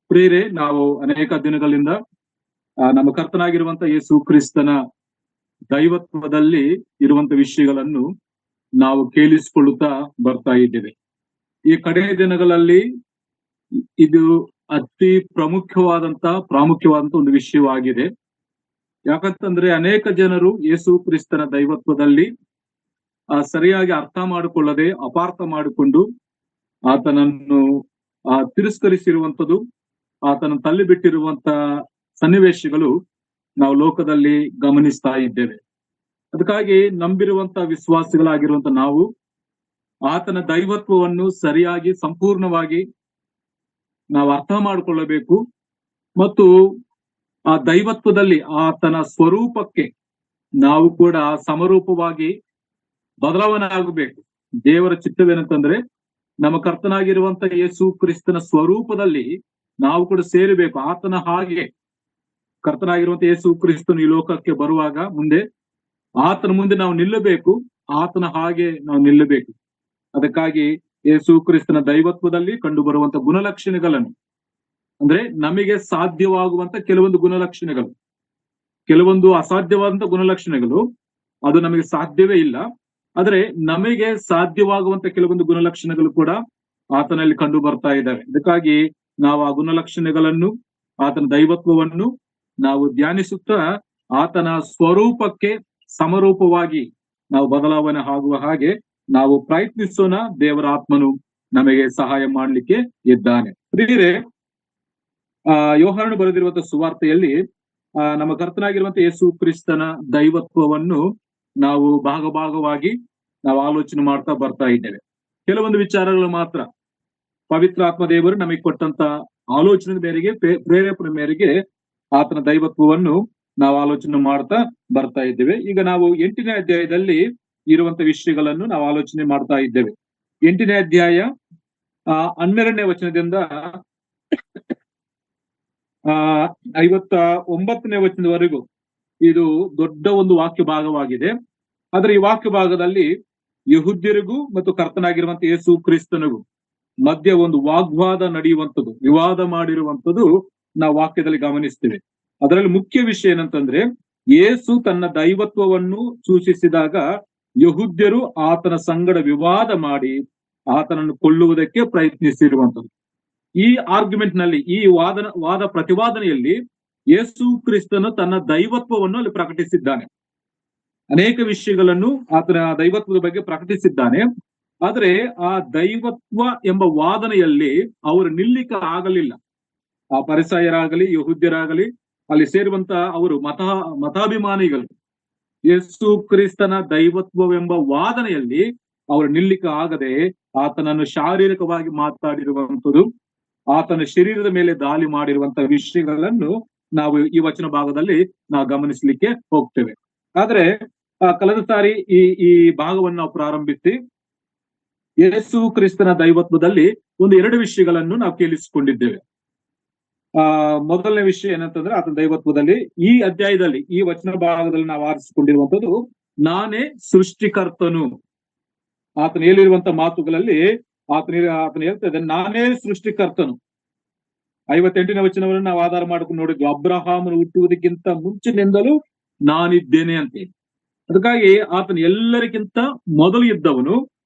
ಪ್ರಿಯರೇ, ನಾವು ಅನೇಕ ದಿನಗಳಿಂದ ನಮ್ಮ ಕರ್ತನಾಗಿರುವಂತ ಯೇಸು ಕ್ರಿಸ್ತನ ದೈವತ್ವದಲ್ಲಿ ಇರುವಂತ ವಿಷಯಗಳನ್ನು ನಾವು ಕೇಳಿಸಿಕೊಳ್ಳುತ್ತಾ ಬರ್ತಾ ಇದ್ದೇವೆ. ಈ ಕಡೆ ದಿನಗಳಲ್ಲಿ ಇದು ಅತಿ ಪ್ರಾಮುಖ್ಯವಾದಂತ ಒಂದು ವಿಷಯವಾಗಿದೆ. ಯಾಕಂತಂದ್ರೆ ಅನೇಕ ಜನರು ಯೇಸು ಕ್ರಿಸ್ತನ ದೈವತ್ವದಲ್ಲಿ ಸರಿಯಾಗಿ ಅರ್ಥ ಮಾಡಿಕೊಳ್ಳದೆ ಅಪಾರ್ಥ ಮಾಡಿಕೊಂಡು ಆತನನ್ನು ತಿರಸ್ಕರಿಸಿರುವಂಥದ್ದು, ಆತನ ತಳ್ಳಿ ಬಿಟ್ಟಿರುವಂತ ಸನ್ನಿವೇಶಗಳು ನಾವು ಲೋಕದಲ್ಲಿ ಗಮನಿಸ್ತಾ ಇದ್ದೇವೆ. ಅದಕ್ಕಾಗಿ ನಂಬಿರುವಂತ ವಿಶ್ವಾಸಿಗಳಾಗಿರುವಂತ ನಾವು ಆತನ ದೈವತ್ವವನ್ನು ಸರಿಯಾಗಿ ಸಂಪೂರ್ಣವಾಗಿ ನಾವು ಅರ್ಥ ಮಾಡಿಕೊಳ್ಳಬೇಕು ಮತ್ತು ಆ ದೈವತ್ವದಲ್ಲಿ ಆತನ ಸ್ವರೂಪಕ್ಕೆ ನಾವು ಕೂಡ ಸಮರೂಪವಾಗಿ ಬದಲಾವಣೆ ಆಗಬೇಕು. ದೇವರ ಚಿತ್ತವೇನಂತಂದ್ರೆ ನಮ್ಮ ಕರ್ತನಾಗಿರುವಂತ ಯೇಸು ಕ್ರಿಸ್ತನ ಸ್ವರೂಪದಲ್ಲಿ ನಾವು ಕೂಡ ಸೇರಬೇಕು. ಆತನ ಹಾಗೆ ಕರ್ತನಾಗಿರುವಂತ ಯೇಸು ಕ್ರಿಸ್ತನು ಈ ಲೋಕಕ್ಕೆ ಬರುವಾಗ ಆತನ ಮುಂದೆ ನಾವು ನಿಲ್ಲಬೇಕು, ಆತನ ಹಾಗೆ ನಾವು ನಿಲ್ಲಬೇಕು. ಅದಕ್ಕಾಗಿ ಯೇಸು ಕ್ರಿಸ್ತನ ದೈವತ್ವದಲ್ಲಿ ಕಂಡು ಬರುವಂತ ಗುಣಲಕ್ಷಣಗಳನ್ನು, ಅಂದ್ರೆ ನಮಗೆ ಸಾಧ್ಯವಾಗುವಂತ ಕೆಲವೊಂದು ಗುಣಲಕ್ಷಣಗಳು, ಕೆಲವೊಂದು ಅಸಾಧ್ಯವಾದಂತ ಗುಣಲಕ್ಷಣಗಳು, ಅದು ನಮಗೆ ಸಾಧ್ಯವೇ ಇಲ್ಲ. ಆದ್ರೆ ನಮಗೆ ಸಾಧ್ಯವಾಗುವಂತ ಕೆಲವೊಂದು ಗುಣಲಕ್ಷಣಗಳು ಕೂಡ ಆತನಲ್ಲಿ ಕಂಡು ಬರ್ತಾ ಇದ್ದಾವೆ. ಅದಕ್ಕಾಗಿ ನಾವು ಆ ಗುಣಲಕ್ಷಣಗಳನ್ನು, ಆತನ ದೈವತ್ವವನ್ನು ನಾವು ಧ್ಯಾನಿಸುತ್ತಾ ಆತನ ಸ್ವರೂಪಕ್ಕೆ ಸಮರೂಪವಾಗಿ ನಾವು ಬದಲಾವಣೆ ಆಗುವ ಹಾಗೆ ನಾವು ಪ್ರಯತ್ನಿಸೋಣ. ದೇವರ ಆತ್ಮನು ನಮಗೆ ಸಹಾಯ ಮಾಡ್ಲಿಕ್ಕೆ ಇದ್ದಾನೆ. ಪ್ರಿಯರೇ, ಯೋಹಾನನು ಬರೆದಿರುವಂತ ಸುವಾರ್ತೆಯಲ್ಲಿ ನಮ್ಮ ಕರ್ತನಾಗಿರುವಂತ ಯೇಸು ಕ್ರಿಸ್ತನ ದೈವತ್ವವನ್ನು ನಾವು ಭಾಗವಾಗಿ ನಾವು ಆಲೋಚನೆ ಮಾಡ್ತಾ ಬರ್ತಾ ಇದ್ದೇವೆ. ಕೆಲವೊಂದು ವಿಚಾರಗಳು ಮಾತ್ರ ಪವಿತ್ರಾತ್ಮ ದೇವರು ನಮಗೆ ಕೊಟ್ಟಂತ ಆಲೋಚನೆ ಮೇರೆಗೆ, ಪ್ರೇರೇಪಣೆ ಮೇರೆಗೆ ಆತನ ದೈವತ್ವವನ್ನು ನಾವು ಆಲೋಚನೆ ಮಾಡ್ತಾ ಬರ್ತಾ ಇದ್ದೇವೆ. ಈಗ ನಾವು 8ನೇ ಅಧ್ಯಾಯದಲ್ಲಿ ಇರುವಂತ ವಿಷಯಗಳನ್ನು ನಾವು ಆಲೋಚನೆ ಮಾಡ್ತಾ ಇದ್ದೇವೆ. 8ನೇ ಅಧ್ಯಾಯ 12ನೇ ವಚನದಿಂದ 59ನೇ ವಚನದವರೆಗೂ ಇದು ದೊಡ್ಡ ಒಂದು ವಾಕ್ಯ ಭಾಗವಾಗಿದೆ. ಆದ್ರೆ ಈ ವಾಕ್ಯ ಭಾಗದಲ್ಲಿ ಯೆಹೂದ್ಯರಿಗೂ ಮತ್ತು ಕರ್ತನಾಗಿರುವಂತ ಯೇಸು ಕ್ರಿಸ್ತನಿಗೂ ಮಧ್ಯ ಒಂದು ವಾಗ್ವಾದ ನಡೆಯುವಂಥದ್ದು, ವಿವಾದ ಮಾಡಿರುವಂಥದ್ದು ನಾವು ವಾಕ್ಯದಲ್ಲಿ ಗಮನಿಸ್ತೇವೆ. ಅದರಲ್ಲಿ ಮುಖ್ಯ ವಿಷಯ ಏನಂತಂದ್ರೆ, ಯೇಸು ತನ್ನ ದೈವತ್ವವನ್ನು ಸೂಚಿಸಿದಾಗ ಯೆಹೂದ್ಯರು ಆತನ ಸಂಗಡ ವಿವಾದ ಆತನನ್ನು ಕೊಲ್ಲುವುದಕ್ಕೆ ಪ್ರಯತ್ನಿಸಿರುವಂಥದ್ದು. ಈ ಆರ್ಗ್ಯುಮೆಂಟ್ ನಲ್ಲಿ, ಈ ವಾದ ಪ್ರತಿವಾದನೆಯಲ್ಲಿ ಯೇಸು ಕ್ರಿಸ್ತನು ತನ್ನ ದೈವತ್ವವನ್ನು ಅಲ್ಲಿ ಪ್ರಕಟಿಸಿದ್ದಾನೆ. ಅನೇಕ ವಿಷಯಗಳನ್ನು ಆತನ ದೈವತ್ವದ ಬಗ್ಗೆ ಪ್ರಕಟಿಸಿದ್ದಾನೆ. ಆದ್ರೆ ಆ ದೈವತ್ವ ಎಂಬ ವಾದನೆಯಲ್ಲಿ ಅವರು ನಿಲ್ಲಿಕ ಆಗಲಿಲ್ಲ. ಆ ಪರಿಸಯರಾಗಲಿ ಯೆಹೂದ್ಯರಾಗಲಿ ಅಲ್ಲಿ ಸೇರುವಂತ ಅವರು ಮತಾಭಿಮಾನಿಗಳು ಯೇಸು ಕ್ರಿಸ್ತನ ದೈವತ್ವವೆಂಬ ವಾದನೆಯಲ್ಲಿ ಅವರು ನಿಲ್ಲಿಕ ಆಗದೆ ಆತನನ್ನು ಶಾರೀರಿಕವಾಗಿ ಮಾತಾಡಿರುವಂಥದ್ದು, ಆತನ ಶರೀರದ ಮೇಲೆ ದಾಳಿ ಮಾಡಿರುವಂತಹ ವಿಷಯಗಳನ್ನು ನಾವು ಈ ವಚನ ಭಾಗದಲ್ಲಿ ನಾವು ಗಮನಿಸಲಿಕ್ಕೆ ಹೋಗ್ತೇವೆ. ಆದ್ರೆ ಕಳೆದ ಸಾರಿ ಈ ಭಾಗವನ್ನು ನಾವು ಪ್ರಾರಂಭಿಸಿ ಯೇಸು ಕ್ರಿಸ್ತನ ದೈವತ್ವದಲ್ಲಿ ಒಂದು 2 ವಿಷಯಗಳನ್ನು ನಾವು ಕೇಳಿಸಿಕೊಂಡಿದ್ದೇವೆ. ಮೊದಲನೇ ವಿಷಯ ಏನಂತಂದ್ರೆ, ಆತನ ದೈವತ್ವದಲ್ಲಿ ಈ ಅಧ್ಯಾಯದಲ್ಲಿ, ಈ ವಚನ ಭಾಗದಲ್ಲಿ ನಾವು ಆರಿಸಿಕೊಂಡಿರುವಂತದ್ದು, ನಾನೇ ಸೃಷ್ಟಿಕರ್ತನು. ಆತನ ಹೇಳಿರುವಂತ ಮಾತುಗಳಲ್ಲಿ ಆತನ ಹೇಳ್ತಾ ಇದ್ದಾನೆ, ನಾನೇ ಸೃಷ್ಟಿಕರ್ತನು. 58ನೇ ವಚನವನ್ನು ನಾವು ಆಧಾರ ಮಾಡ್ಕೊಂಡು ನೋಡಿದ್ವಿ. ಅಬ್ರಹಾಮನು ಹುಟ್ಟುವುದಕ್ಕಿಂತ ಮುಂಚಿನಿಂದಲೂ ನಾನಿದ್ದೇನೆ ಅಂತ. ಅದಕ್ಕಾಗಿ ಆತನ ಎಲ್ಲರಿಗಿಂತ ಮೊದಲು ಇದ್ದವನು,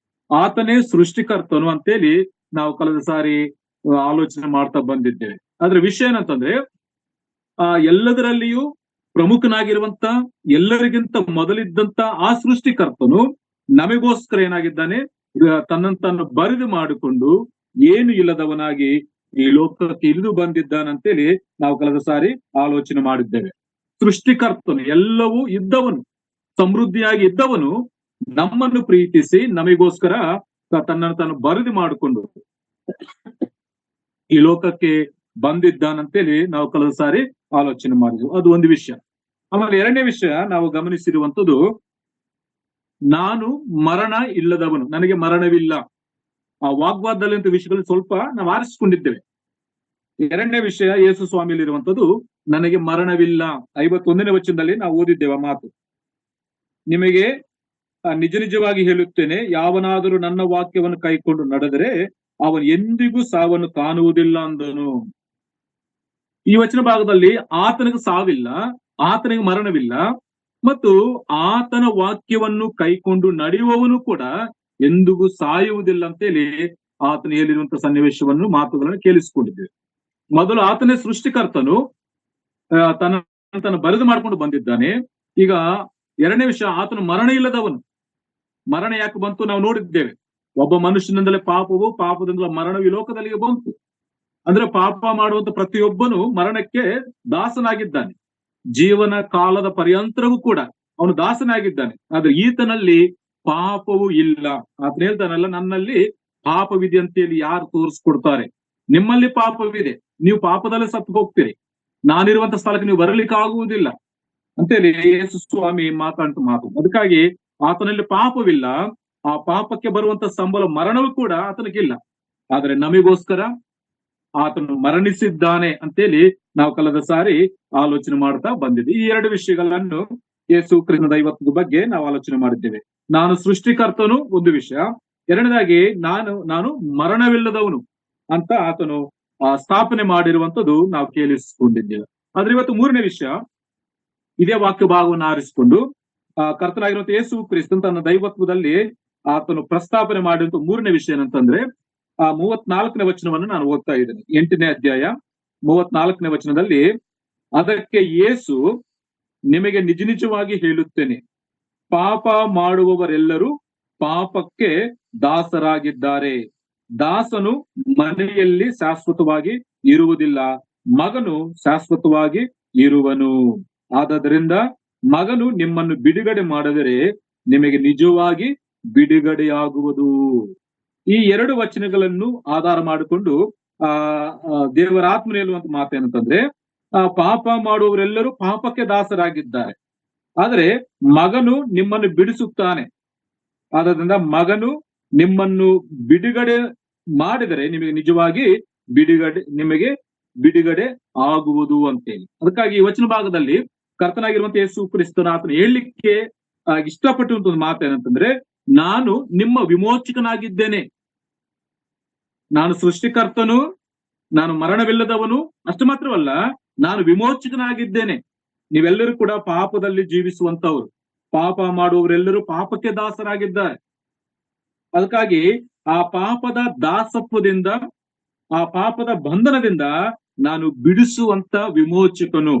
ಆತನೇ ಸೃಷ್ಟಿಕರ್ತನು ಅಂತೇಳಿ ನಾವು ಕಳೆದ ಸಾರಿ ಆಲೋಚನೆ ಮಾಡ್ತಾ ಬಂದಿದ್ದೇವೆ. ಆದ್ರೆ ವಿಷಯ ಏನಂತಂದ್ರೆ, ಎಲ್ಲದರಲ್ಲಿಯೂ ಪ್ರಮುಖನಾಗಿರುವಂತ, ಎಲ್ಲರಿಗಿಂತ ಮೊದಲಿದ್ದಂತ ಆ ಸೃಷ್ಟಿಕರ್ತನು ನಮಗೋಸ್ಕರ ಏನಾಗಿದ್ದಾನೆ, ತನ್ನನ್ನು ಬರಿದು ಮಾಡಿಕೊಂಡು ಏನು ಇಲ್ಲದವನಾಗಿ ಈ ಲೋಕಕ್ಕೆ ಇಳಿದು ಬಂದಿದ್ದಾನಂತೇಳಿ ನಾವು ಕಳೆದ ಸಾರಿ ಆಲೋಚನೆ ಮಾಡಿದ್ದೇವೆ. ಸೃಷ್ಟಿಕರ್ತನು, ಎಲ್ಲವೂ ಇದ್ದವನು, ಸಮೃದ್ಧಿಯಾಗಿ ಇದ್ದವನು ನಮ್ಮನ್ನು ಪ್ರೀತಿಸಿ ನಮಗೋಸ್ಕರ ತನ್ನನ್ನು ತಾನು ಬರಿದು ಮಾಡಿಕೊಂಡು ಈ ಲೋಕಕ್ಕೆ ಬಂದಿದ್ದಾನಂತೇಳಿ ನಾವು ಕಳೆದ ಸಾರಿ ಆಲೋಚನೆ ಮಾಡಿದ್ವಿ. ಅದು ಒಂದು ವಿಷಯ. ಆಮೇಲೆ 2ನೇ ವಿಷಯ ನಾವು ಗಮನಿಸಿರುವಂಥದ್ದು, ನಾನು ಮರಣ ಇಲ್ಲದವನು, ನನಗೆ ಮರಣವಿಲ್ಲ. ಆ ವಾಗ್ವಾದದಲ್ಲಿ ವಿಷಯಗಳು ಸ್ವಲ್ಪ ನಾವು ಆರಿಸಿಕೊಂಡಿದ್ದೇವೆ. 2ನೇ ವಿಷಯ ಯೇಸು ಸ್ವಾಮಿಯಲ್ಲಿ ಇರುವಂತದ್ದು, ನನಗೆ ಮರಣವಿಲ್ಲ. 51ನೇ ವಚನದಲ್ಲಿ ನಾವು ಓದಿದ್ದೇವೆ ಮಾತು, ನಿಮಗೆ ನಿಜ ನಿಜವಾಗಿ ಹೇಳುತ್ತೇನೆ, ಯಾವನಾದರೂ ನನ್ನ ವಾಕ್ಯವನ್ನು ಕೈಕೊಂಡು ನಡೆದರೆ ಅವನು ಎಂದಿಗೂ ಸಾವನ್ನು ಕಾಣುವುದಿಲ್ಲ ಅಂದನು. ಈ ವಚನ ಭಾಗದಲ್ಲಿ ಆತನಿಗೆ ಸಾವಿಲ್ಲ, ಆತನಿಗೆ ಮರಣವಿಲ್ಲ, ಮತ್ತು ಆತನ ವಾಕ್ಯವನ್ನು ಕೈಕೊಂಡು ನಡೆಯುವವನು ಕೂಡ ಎಂದಿಗೂ ಸಾಯುವುದಿಲ್ಲ ಅಂತೇಳಿ ಆತನ ಹೇಳಿರುವಂತಹ ಸನ್ನಿವೇಶವನ್ನು ಮಾತುಗಳನ್ನು ಕೇಳಿಸಿಕೊಂಡಿದ್ದೇವೆ. ಮೊದಲು ಆತನೇ ಸೃಷ್ಟಿಕರ್ತನು, ತನ್ನ ಬರೆದು ಮಾಡ್ಕೊಂಡು ಬಂದಿದ್ದಾನೆ. ಈಗ ಎರಡನೇ ವಿಷಯ, ಆತನು ಮರಣ ಇಲ್ಲದವನು. ಮರಣ ಯಾಕೆ ಬಂತು ನಾವು ನೋಡಿದ್ದೇವೆ. ಒಬ್ಬ ಮನುಷ್ಯನಿಂದಲೇ ಪಾಪವು, ಪಾಪದಿಂದಲೇ ಮರಣವು ಈ ಲೋಕದಲ್ಲಿ ಬಂತು. ಅಂದ್ರೆ ಪಾಪ ಮಾಡುವಂತ ಪ್ರತಿಯೊಬ್ಬನು ಮರಣಕ್ಕೆ ದಾಸನಾಗಿದ್ದಾನೆ. ಜೀವನ ಕಾಲದ ಪರ್ಯಂತರವೂ ಕೂಡ ಅವನು ದಾಸನಾಗಿದ್ದಾನೆ. ಆದ್ರೆ ಈತನಲ್ಲಿ ಪಾಪವು ಇಲ್ಲ. ಆತನ ಹೇಳ್ತಾನಲ್ಲ, ನನ್ನಲ್ಲಿ ಪಾಪವಿದೆ ಅಂತೇಳಿ ಯಾರು ತೋರಿಸ್ಕೊಡ್ತಾರೆ? ನಿಮ್ಮಲ್ಲಿ ಪಾಪವಿದೆ, ನೀವು ಪಾಪದಲ್ಲೇ ಸತ್ತು ಹೋಗ್ತೀರಿ, ನಾನಿರುವಂತ ಸ್ಥಳಕ್ಕೆ ನೀವು ಬರಲಿಕ್ಕೆ ಆಗುವುದಿಲ್ಲ ಅಂತೇಳಿ ಯೇಸು ಸ್ವಾಮಿ ಮಾತು. ಅದಕ್ಕಾಗಿ ಆತನಲ್ಲಿ ಪಾಪವಿಲ್ಲ. ಆ ಪಾಪಕ್ಕೆ ಬರುವಂತ ಸಂಬಳ ಮರಣವೂ ಕೂಡ ಆತನಿಗಿಲ್ಲ. ಆದ್ರೆ ನಮಗೋಸ್ಕರ ಆತನು ಮರಣಿಸಿದ್ದಾನೆ ಅಂತೇಳಿ ನಾವು ಕಳೆದ ಸಾರಿ ಆಲೋಚನೆ ಮಾಡ್ತಾ ಬಂದಿದ್ದೆ. ಈ ಎರಡು ವಿಷಯಗಳನ್ನು ಯೇಸು ಕ್ರಿಸ್ತನ ದೈವತ್ವದ ಬಗ್ಗೆ ನಾವು ಆಲೋಚನೆ ಮಾಡಿದ್ದೇವೆ. ನಾನು ಸೃಷ್ಟಿಕರ್ತನು ಒಂದು ವಿಷಯ, ಎರಡನೇದಾಗಿ ನಾನು ಮರಣವಿಲ್ಲದವನು ಅಂತ ಆತನು ಸ್ಥಾಪನೆ ಮಾಡಿರುವಂತದ್ದು ನಾವು ಕೇಳಿಸಿಕೊಂಡಿದ್ದೇವೆ. ಆದ್ರೆ ಇವತ್ತು ಮೂರನೇ ವಿಷಯ, ಇದೇ ವಾಕ್ಯ ಭಾಗವನ್ನು ಆರಿಸಿಕೊಂಡು ಕರ್ತನಾಗಿರುವಂತ ಯೇಸು ಕ್ರಿಸ್ತನ್ ತನ್ನ ದೈವತ್ವದಲ್ಲಿ ಆತನು ಪ್ರಸ್ತಾಪನೆ ಮಾಡಿರುವಂತ ಮೂರನೇ ವಿಷಯ ಏನಂತಂದ್ರೆ 34ನೇ ವಚನವನ್ನು ನಾನು ಓದ್ತಾ ಇದ್ದೇನೆ. 8ನೇ ಅಧ್ಯಾಯ 34ನೇ ವಚನದಲ್ಲಿ, ಅದಕ್ಕೆ ಯೇಸು, ನಿಮಗೆ ನಿಜ ನಿಜವಾಗಿ ಹೇಳುತ್ತೇನೆ, ಪಾಪ ಮಾಡುವವರೆಲ್ಲರೂ ಪಾಪಕ್ಕೆ ದಾಸರಾಗಿದ್ದಾರೆ. ದಾಸನು ಮನೆಯಲ್ಲಿ ಶಾಶ್ವತವಾಗಿ ಇರುವುದಿಲ್ಲ, ಮಗನು ಶಾಶ್ವತವಾಗಿ ಇರುವನು. ಆದ್ದರಿಂದ ಮಗನು ನಿಮ್ಮನ್ನು ಬಿಡುಗಡೆ ಮಾಡಿದರೆ ನಿಮಗೆ ನಿಜವಾಗಿ ಬಿಡುಗಡೆಯಾಗುವುದು. ಈ ಎರಡು ವಚನಗಳನ್ನು ಆಧಾರ ಮಾಡಿಕೊಂಡು ದೇವರ ಆತ್ಮನ ಹೇಳುವಂತ ಮಾತೇನಂತಂದ್ರೆ, ಪಾಪ ಮಾಡುವವರೆಲ್ಲರೂ ಪಾಪಕ್ಕೆ ದಾಸರಾಗಿದ್ದಾರೆ, ಆದ್ರೆ ಮಗನು ನಿಮ್ಮನ್ನು ಬಿಡಿಸುತ್ತಾನೆ. ಆದ್ದರಿಂದ ಮಗನು ನಿಮ್ಮನ್ನು ಬಿಡುಗಡೆ ಮಾಡಿದರೆ ನಿಮಗೆ ನಿಜವಾಗಿ ನಿಮಗೆ ಬಿಡುಗಡೆ ಆಗುವುದು ಅಂತೇಳಿ. ಅದಕ್ಕಾಗಿ ಈ ವಚನ ಭಾಗದಲ್ಲಿ ಕರ್ತನಾಗಿರುವಂತ ಯೇಸು ಕ್ರಿಸ್ತನ ಆತನ ಹೇಳಲಿಕ್ಕೆ ಇಷ್ಟಪಟ್ಟಂತ ಒಂದು ಮಾತೇನಂತಂದ್ರೆ, ನಾನು ನಿಮ್ಮ ವಿಮೋಚಕನಾಗಿದ್ದೇನೆ. ನಾನು ಸೃಷ್ಟಿಕರ್ತನು, ನಾನು ಮರಣವಿಲ್ಲದವನು, ಅಷ್ಟು ಮಾತ್ರವಲ್ಲ, ನಾನು ವಿಮೋಚಕನಾಗಿದ್ದೇನೆ. ನೀವೆಲ್ಲರೂ ಕೂಡ ಪಾಪದಲ್ಲಿ ಜೀವಿಸುವಂತವ್ರು, ಪಾಪ ಮಾಡುವವರೆಲ್ಲರೂ ಪಾಪಕ್ಕೆ ದಾಸರಾಗಿದ್ದಾರೆ. ಅದಕ್ಕಾಗಿ ಆ ಪಾಪದ ದಾಸತ್ವದಿಂದ, ಆ ಪಾಪದ ಬಂಧನದಿಂದ ನಾನು ಬಿಡಿಸುವಂತ ವಿಮೋಚಕನು,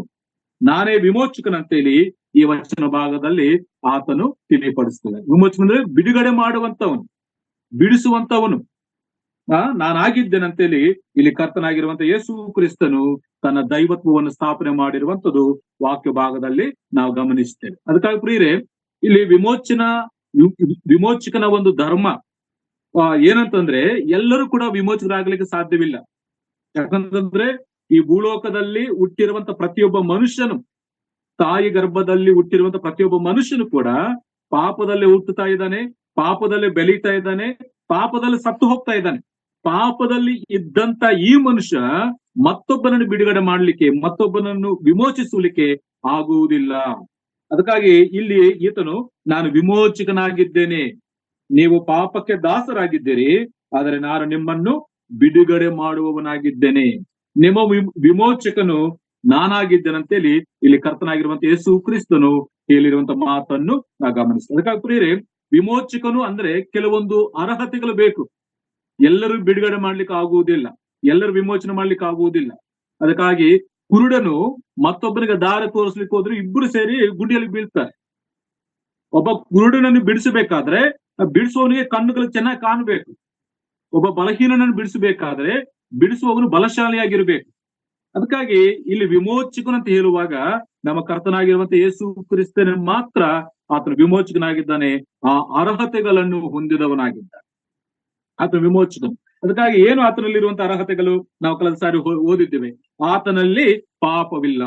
ನಾನೇ ವಿಮೋಚಕನಂತೇಳಿ ಈ ವಚನ ಭಾಗದಲ್ಲಿ ಆತನು ತಿಳಿಪಡಿಸ್ತದೆ. ವಿಮೋಚಕ ಅಂದ್ರೆ ಬಿಡುಗಡೆ ಮಾಡುವಂತವನು, ಬಿಡಿಸುವಂತವನು ನಾನಾಗಿದ್ದೇನಂತೇಳಿ ಇಲ್ಲಿ ಕರ್ತನಾಗಿರುವಂತ ಯೇಸು ಕ್ರಿಸ್ತನು ತನ್ನ ದೈವತ್ವವನ್ನು ಸ್ಥಾಪನೆ ಮಾಡಿರುವಂತದ್ದು ವಾಕ್ಯ ಭಾಗದಲ್ಲಿ ನಾವು ಗಮನಿಸ್ತೇವೆ. ಅದಕ್ಕಾಗಿ ಪ್ರಿಯರೇ, ಇಲ್ಲಿ ವಿಮೋಚಕನ ಒಂದು ಧರ್ಮ ಏನಂತಂದ್ರೆ, ಎಲ್ಲರೂ ಕೂಡ ವಿಮೋಚಕರಾಗ್ಲಿಕ್ಕೆ ಸಾಧ್ಯವಿಲ್ಲ. ಯಾಕಂತಂದ್ರೆ ಈ ಭೂಲೋಕದಲ್ಲಿ ಹುಟ್ಟಿರುವಂತ ಪ್ರತಿಯೊಬ್ಬ ಮನುಷ್ಯನು, ತಾಯಿ ಗರ್ಭದಲ್ಲಿ ಹುಟ್ಟಿರುವಂತ ಪ್ರತಿಯೊಬ್ಬ ಮನುಷ್ಯನು ಕೂಡ ಪಾಪದಲ್ಲೇ ಹುಟ್ಟುತ್ತಾ ಇದ್ದಾನೆ, ಪಾಪದಲ್ಲೇ ಬೆಳೀತಾ ಇದ್ದಾನೆ, ಪಾಪದಲ್ಲಿ ಸತ್ತು ಹೋಗ್ತಾ ಇದ್ದಾನೆ. ಪಾಪದಲ್ಲಿ ಇದ್ದಂತ ಈ ಮನುಷ್ಯ ಮತ್ತೊಬ್ಬನನ್ನು ಬಿಡುಗಡೆ ಮಾಡ್ಲಿಕ್ಕೆ, ಮತ್ತೊಬ್ಬನನ್ನು ವಿಮೋಚಿಸಲಿಕ್ಕೆ ಆಗುವುದಿಲ್ಲ. ಅದಕ್ಕಾಗಿ ಇಲ್ಲಿ ಈತನು, ನಾನು ವಿಮೋಚಕನಾಗಿದ್ದೇನೆ, ನೀವು ಪಾಪಕ್ಕೆ ದಾಸರಾಗಿದ್ದೀರಿ, ಆದರೆ ನಾನು ನಿಮ್ಮನ್ನು ಬಿಡುಗಡೆ ಮಾಡುವವನಾಗಿದ್ದೇನೆ, ನಿಮ್ಮ ವಿಮೋಚಕನು ನಾನಾಗಿದ್ದೇನಂತೇಳಿ ಇಲ್ಲಿ ಕರ್ತನಾಗಿರುವಂತ ಯೇಸು ಕ್ರಿಸ್ತನು ಹೇಳಿರುವಂತ ಮಾತನ್ನು ನಾವು ಗಮನಿಸ್ತೇವೆ. ಅದಕ್ಕಾಗಿ ಪ್ರಿಯರೇ, ವಿಮೋಚಕನು ಅಂದ್ರೆ ಕೆಲವೊಂದು ಅರ್ಹತೆಗಳು ಬೇಕು. ಎಲ್ಲರೂ ಬಿಡುಗಡೆ ಮಾಡ್ಲಿಕ್ಕೆ ಆಗುವುದಿಲ್ಲ, ಎಲ್ಲರೂ ವಿಮೋಚನೆ ಮಾಡ್ಲಿಕ್ಕೆ ಆಗುವುದಿಲ್ಲ. ಅದಕ್ಕಾಗಿ ಕುರುಡನು ಮತ್ತೊಬ್ಬರಿಗೆ ದಾರಿ ತೋರಿಸ್ಲಿಕ್ಕೆ ಹೋದ್ರೆ ಇಬ್ಬರು ಸೇರಿ ಗುಂಡಿಯಲ್ಲಿ ಬೀಳ್ತಾರೆ. ಒಬ್ಬ ಕುರುಡನನ್ನು ಬಿಡಿಸಬೇಕಾದ್ರೆ ಬಿಡಿಸುವವನಿಗೆ ಕಣ್ಣುಗಳು ಚೆನ್ನಾಗಿ ಕಾಣಬೇಕು. ಒಬ್ಬ ಬಲಹೀನನನ್ನು ಬಿಡಿಸಬೇಕಾದ್ರೆ ಬಿಡಿಸುವವನು ಬಲಶಾಲಿಯಾಗಿರ್ಬೇಕು. ಅದಕ್ಕಾಗಿ ಇಲ್ಲಿ ವಿಮೋಚಕನು ಅಂತ ಹೇಳುವಾಗ ನಮ್ಮ ಕರ್ತನಾಗಿರುವಂತ ಯೇಸು ಕ್ರಿಸ್ತನ ಮಾತ್ರ ಆತನು ವಿಮೋಚಕನಾಗಿದ್ದಾನೆ, ಆ ಅರ್ಹತೆಗಳನ್ನು ಹೊಂದಿದವನಾಗಿದ್ದಾನೆ ಆತನ ವಿಮೋಚಕನು. ಅದಕ್ಕಾಗಿ ಏನು ಆತನಲ್ಲಿರುವಂತ ಅರ್ಹತೆಗಳು ನಾವು ಕಳೆದ ಸಾರಿ ಓದಿದ್ದೇವೆ. ಆತನಲ್ಲಿ ಪಾಪವಿಲ್ಲ,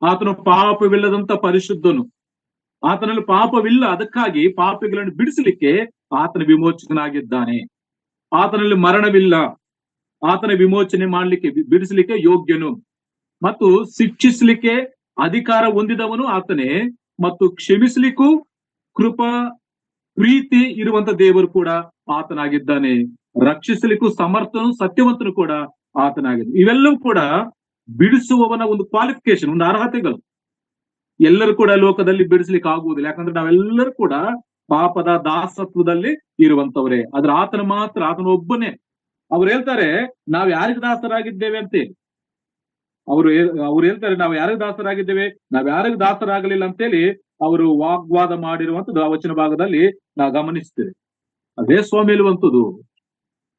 ಆತನು ಪಾಪವಿಲ್ಲದಂತ ಪರಿಶುದ್ಧನು, ಆತನಲ್ಲಿ ಪಾಪವಿಲ್ಲ. ಅದಕ್ಕಾಗಿ ಪಾಪಿಗಳನ್ನು ಬಿಡಿಸಲಿಕ್ಕೆ ಆತನ ವಿಮೋಚಕನಾಗಿದ್ದಾನೆ. ಆತನಲ್ಲಿ ಮರಣವಿಲ್ಲ, ಆತನ ವಿಮೋಚನೆ ಮಾಡ್ಲಿಕ್ಕೆ, ಬಿಡಿಸಲಿಕ್ಕೆ ಯೋಗ್ಯನು, ಮತ್ತು ಶಿಕ್ಷಿಸಲಿಕ್ಕೆ ಅಧಿಕಾರ ಹೊಂದಿದವನು ಆತನೇ, ಮತ್ತು ಕ್ಷಮಿಸಲಿಕ್ಕೂ ಪ್ರೀತಿ ಇರುವಂತ ದೇವರು ಕೂಡ ಆತನಾಗಿದ್ದಾನೆ, ರಕ್ಷಿಸಲಿಕ್ಕೂ ಸಮರ್ಥನು ಸತ್ಯವಂತನು ಕೂಡ ಆತನಾಗಿದ್ದಾನೆ. ಇವೆಲ್ಲವೂ ಕೂಡ ಬಿಡಿಸುವವನ ಒಂದು ಕ್ವಾಲಿಫಿಕೇಶನ್, ಒಂದು ಅರ್ಹತೆಗಳು. ಎಲ್ಲರೂ ಕೂಡ ಲೋಕದಲ್ಲಿ ಬಿಡಿಸ್ಲಿಕ್ಕೆ ಆಗುವುದಿಲ್ಲ, ಯಾಕಂದ್ರೆ ನಾವೆಲ್ಲರೂ ಕೂಡ ಪಾಪದ ದಾಸತ್ವದಲ್ಲಿ ಇರುವಂತವರೇ. ಆದ್ರೆ ಆತನ ಮಾತ್ರ, ಆತನ ಒಬ್ಬನೇ. ಅವ್ರು ಹೇಳ್ತಾರೆ ನಾವ್ ಯಾರಿಗೆ ದಾಸರಾಗಿದ್ದೇವೆ ಅಂತೇಳಿ. ಅವ್ರು ಹೇಳ್ತಾರೆ ನಾವ್ ಯಾರಿಗೆ ದಾಸರಾಗಿದ್ದೇವೆ, ನಾವ್ ಯಾರಿಗೆ ದಾಸರಾಗಲಿಲ್ಲ ಅಂತೇಳಿ ಅವರು ವಾಗ್ವಾದ ಮಾಡಿರುವಂತದ್ದು ಆ ವಚನ ಭಾಗದಲ್ಲಿ ನಾವು ಗಮನಿಸ್ತೇವೆ. ಅದೇ ಸ್ವಾಮಿ ಹೇಳುವಂಥದ್ದು,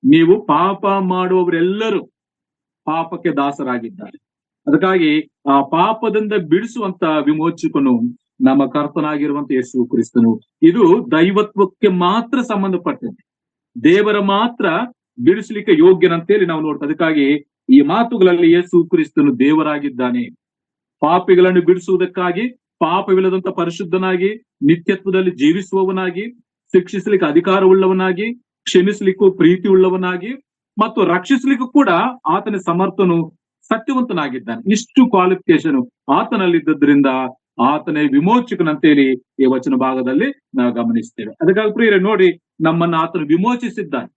ನೀವು ಪಾಪ ಮಾಡುವವರೆಲ್ಲರೂ ಪಾಪಕ್ಕೆ ದಾಸರಾಗಿದ್ದಾರೆ. ಅದಕ್ಕಾಗಿ ಆ ಪಾಪದಿಂದ ಬಿಡಿಸುವಂತ ವಿಮೋಚಕನು ನಮ್ಮ ಕರ್ತನಾಗಿರುವಂತ ಯೇಸು ಕ್ರಿಸ್ತನು. ಇದು ದೈವತ್ವಕ್ಕೆ ಮಾತ್ರ ಸಂಬಂಧಪಟ್ಟಂತೆ, ದೇವರ ಮಾತ್ರ ಬಿಡಿಸ್ಲಿಕ್ಕೆ ಯೋಗ್ಯನಂತೇಳಿ ನಾವು ನೋಡ್ತೇವೆ. ಅದಕ್ಕಾಗಿ ಈ ಮಾತುಗಳಲ್ಲಿ ಯೇಸು ಕ್ರಿಸ್ತನು ದೇವರಾಗಿದ್ದಾನೆ. ಪಾಪಿಗಳನ್ನು ಬಿಡಿಸುವುದಕ್ಕಾಗಿ, ಪಾಪವಿಲ್ಲದಂತ ಪರಿಶುದ್ಧನಾಗಿ, ನಿತ್ಯತ್ವದಲ್ಲಿ ಜೀವಿಸುವವನಾಗಿ, ಶಿಕ್ಷಿಸ್ಲಿಕ್ಕೆ ಅಧಿಕಾರವುಳ್ಳವನಾಗಿ, ಕ್ಷಮಿಸ್ಲಿಕ್ಕೂ ಪ್ರೀತಿ ಉಳ್ಳವನಾಗಿ, ಮತ್ತು ರಕ್ಷಿಸ್ಲಿಕ್ಕೂ ಕೂಡ ಆತನ ಸಮರ್ಥನು, ಸತ್ಯವಂತನಾಗಿದ್ದಾನೆ. ಇಷ್ಟು ಕ್ವಾಲಿಫಿಕೇಶನ್ ಆತನಲ್ಲಿದ್ದರಿಂದ ಆತನೇ ವಿಮೋಚಕನಂತೇಳಿ ಈ ವಚನ ಭಾಗದಲ್ಲಿ ನಾವು ಗಮನಿಸ್ತೇವೆ. ಅದಕ್ಕಾಗಿ ಪ್ರಿಯರೇ ನೋಡಿ, ನಮ್ಮನ್ನ ಆತನು ವಿಮೋಚಿಸಿದ್ದಾನೆ.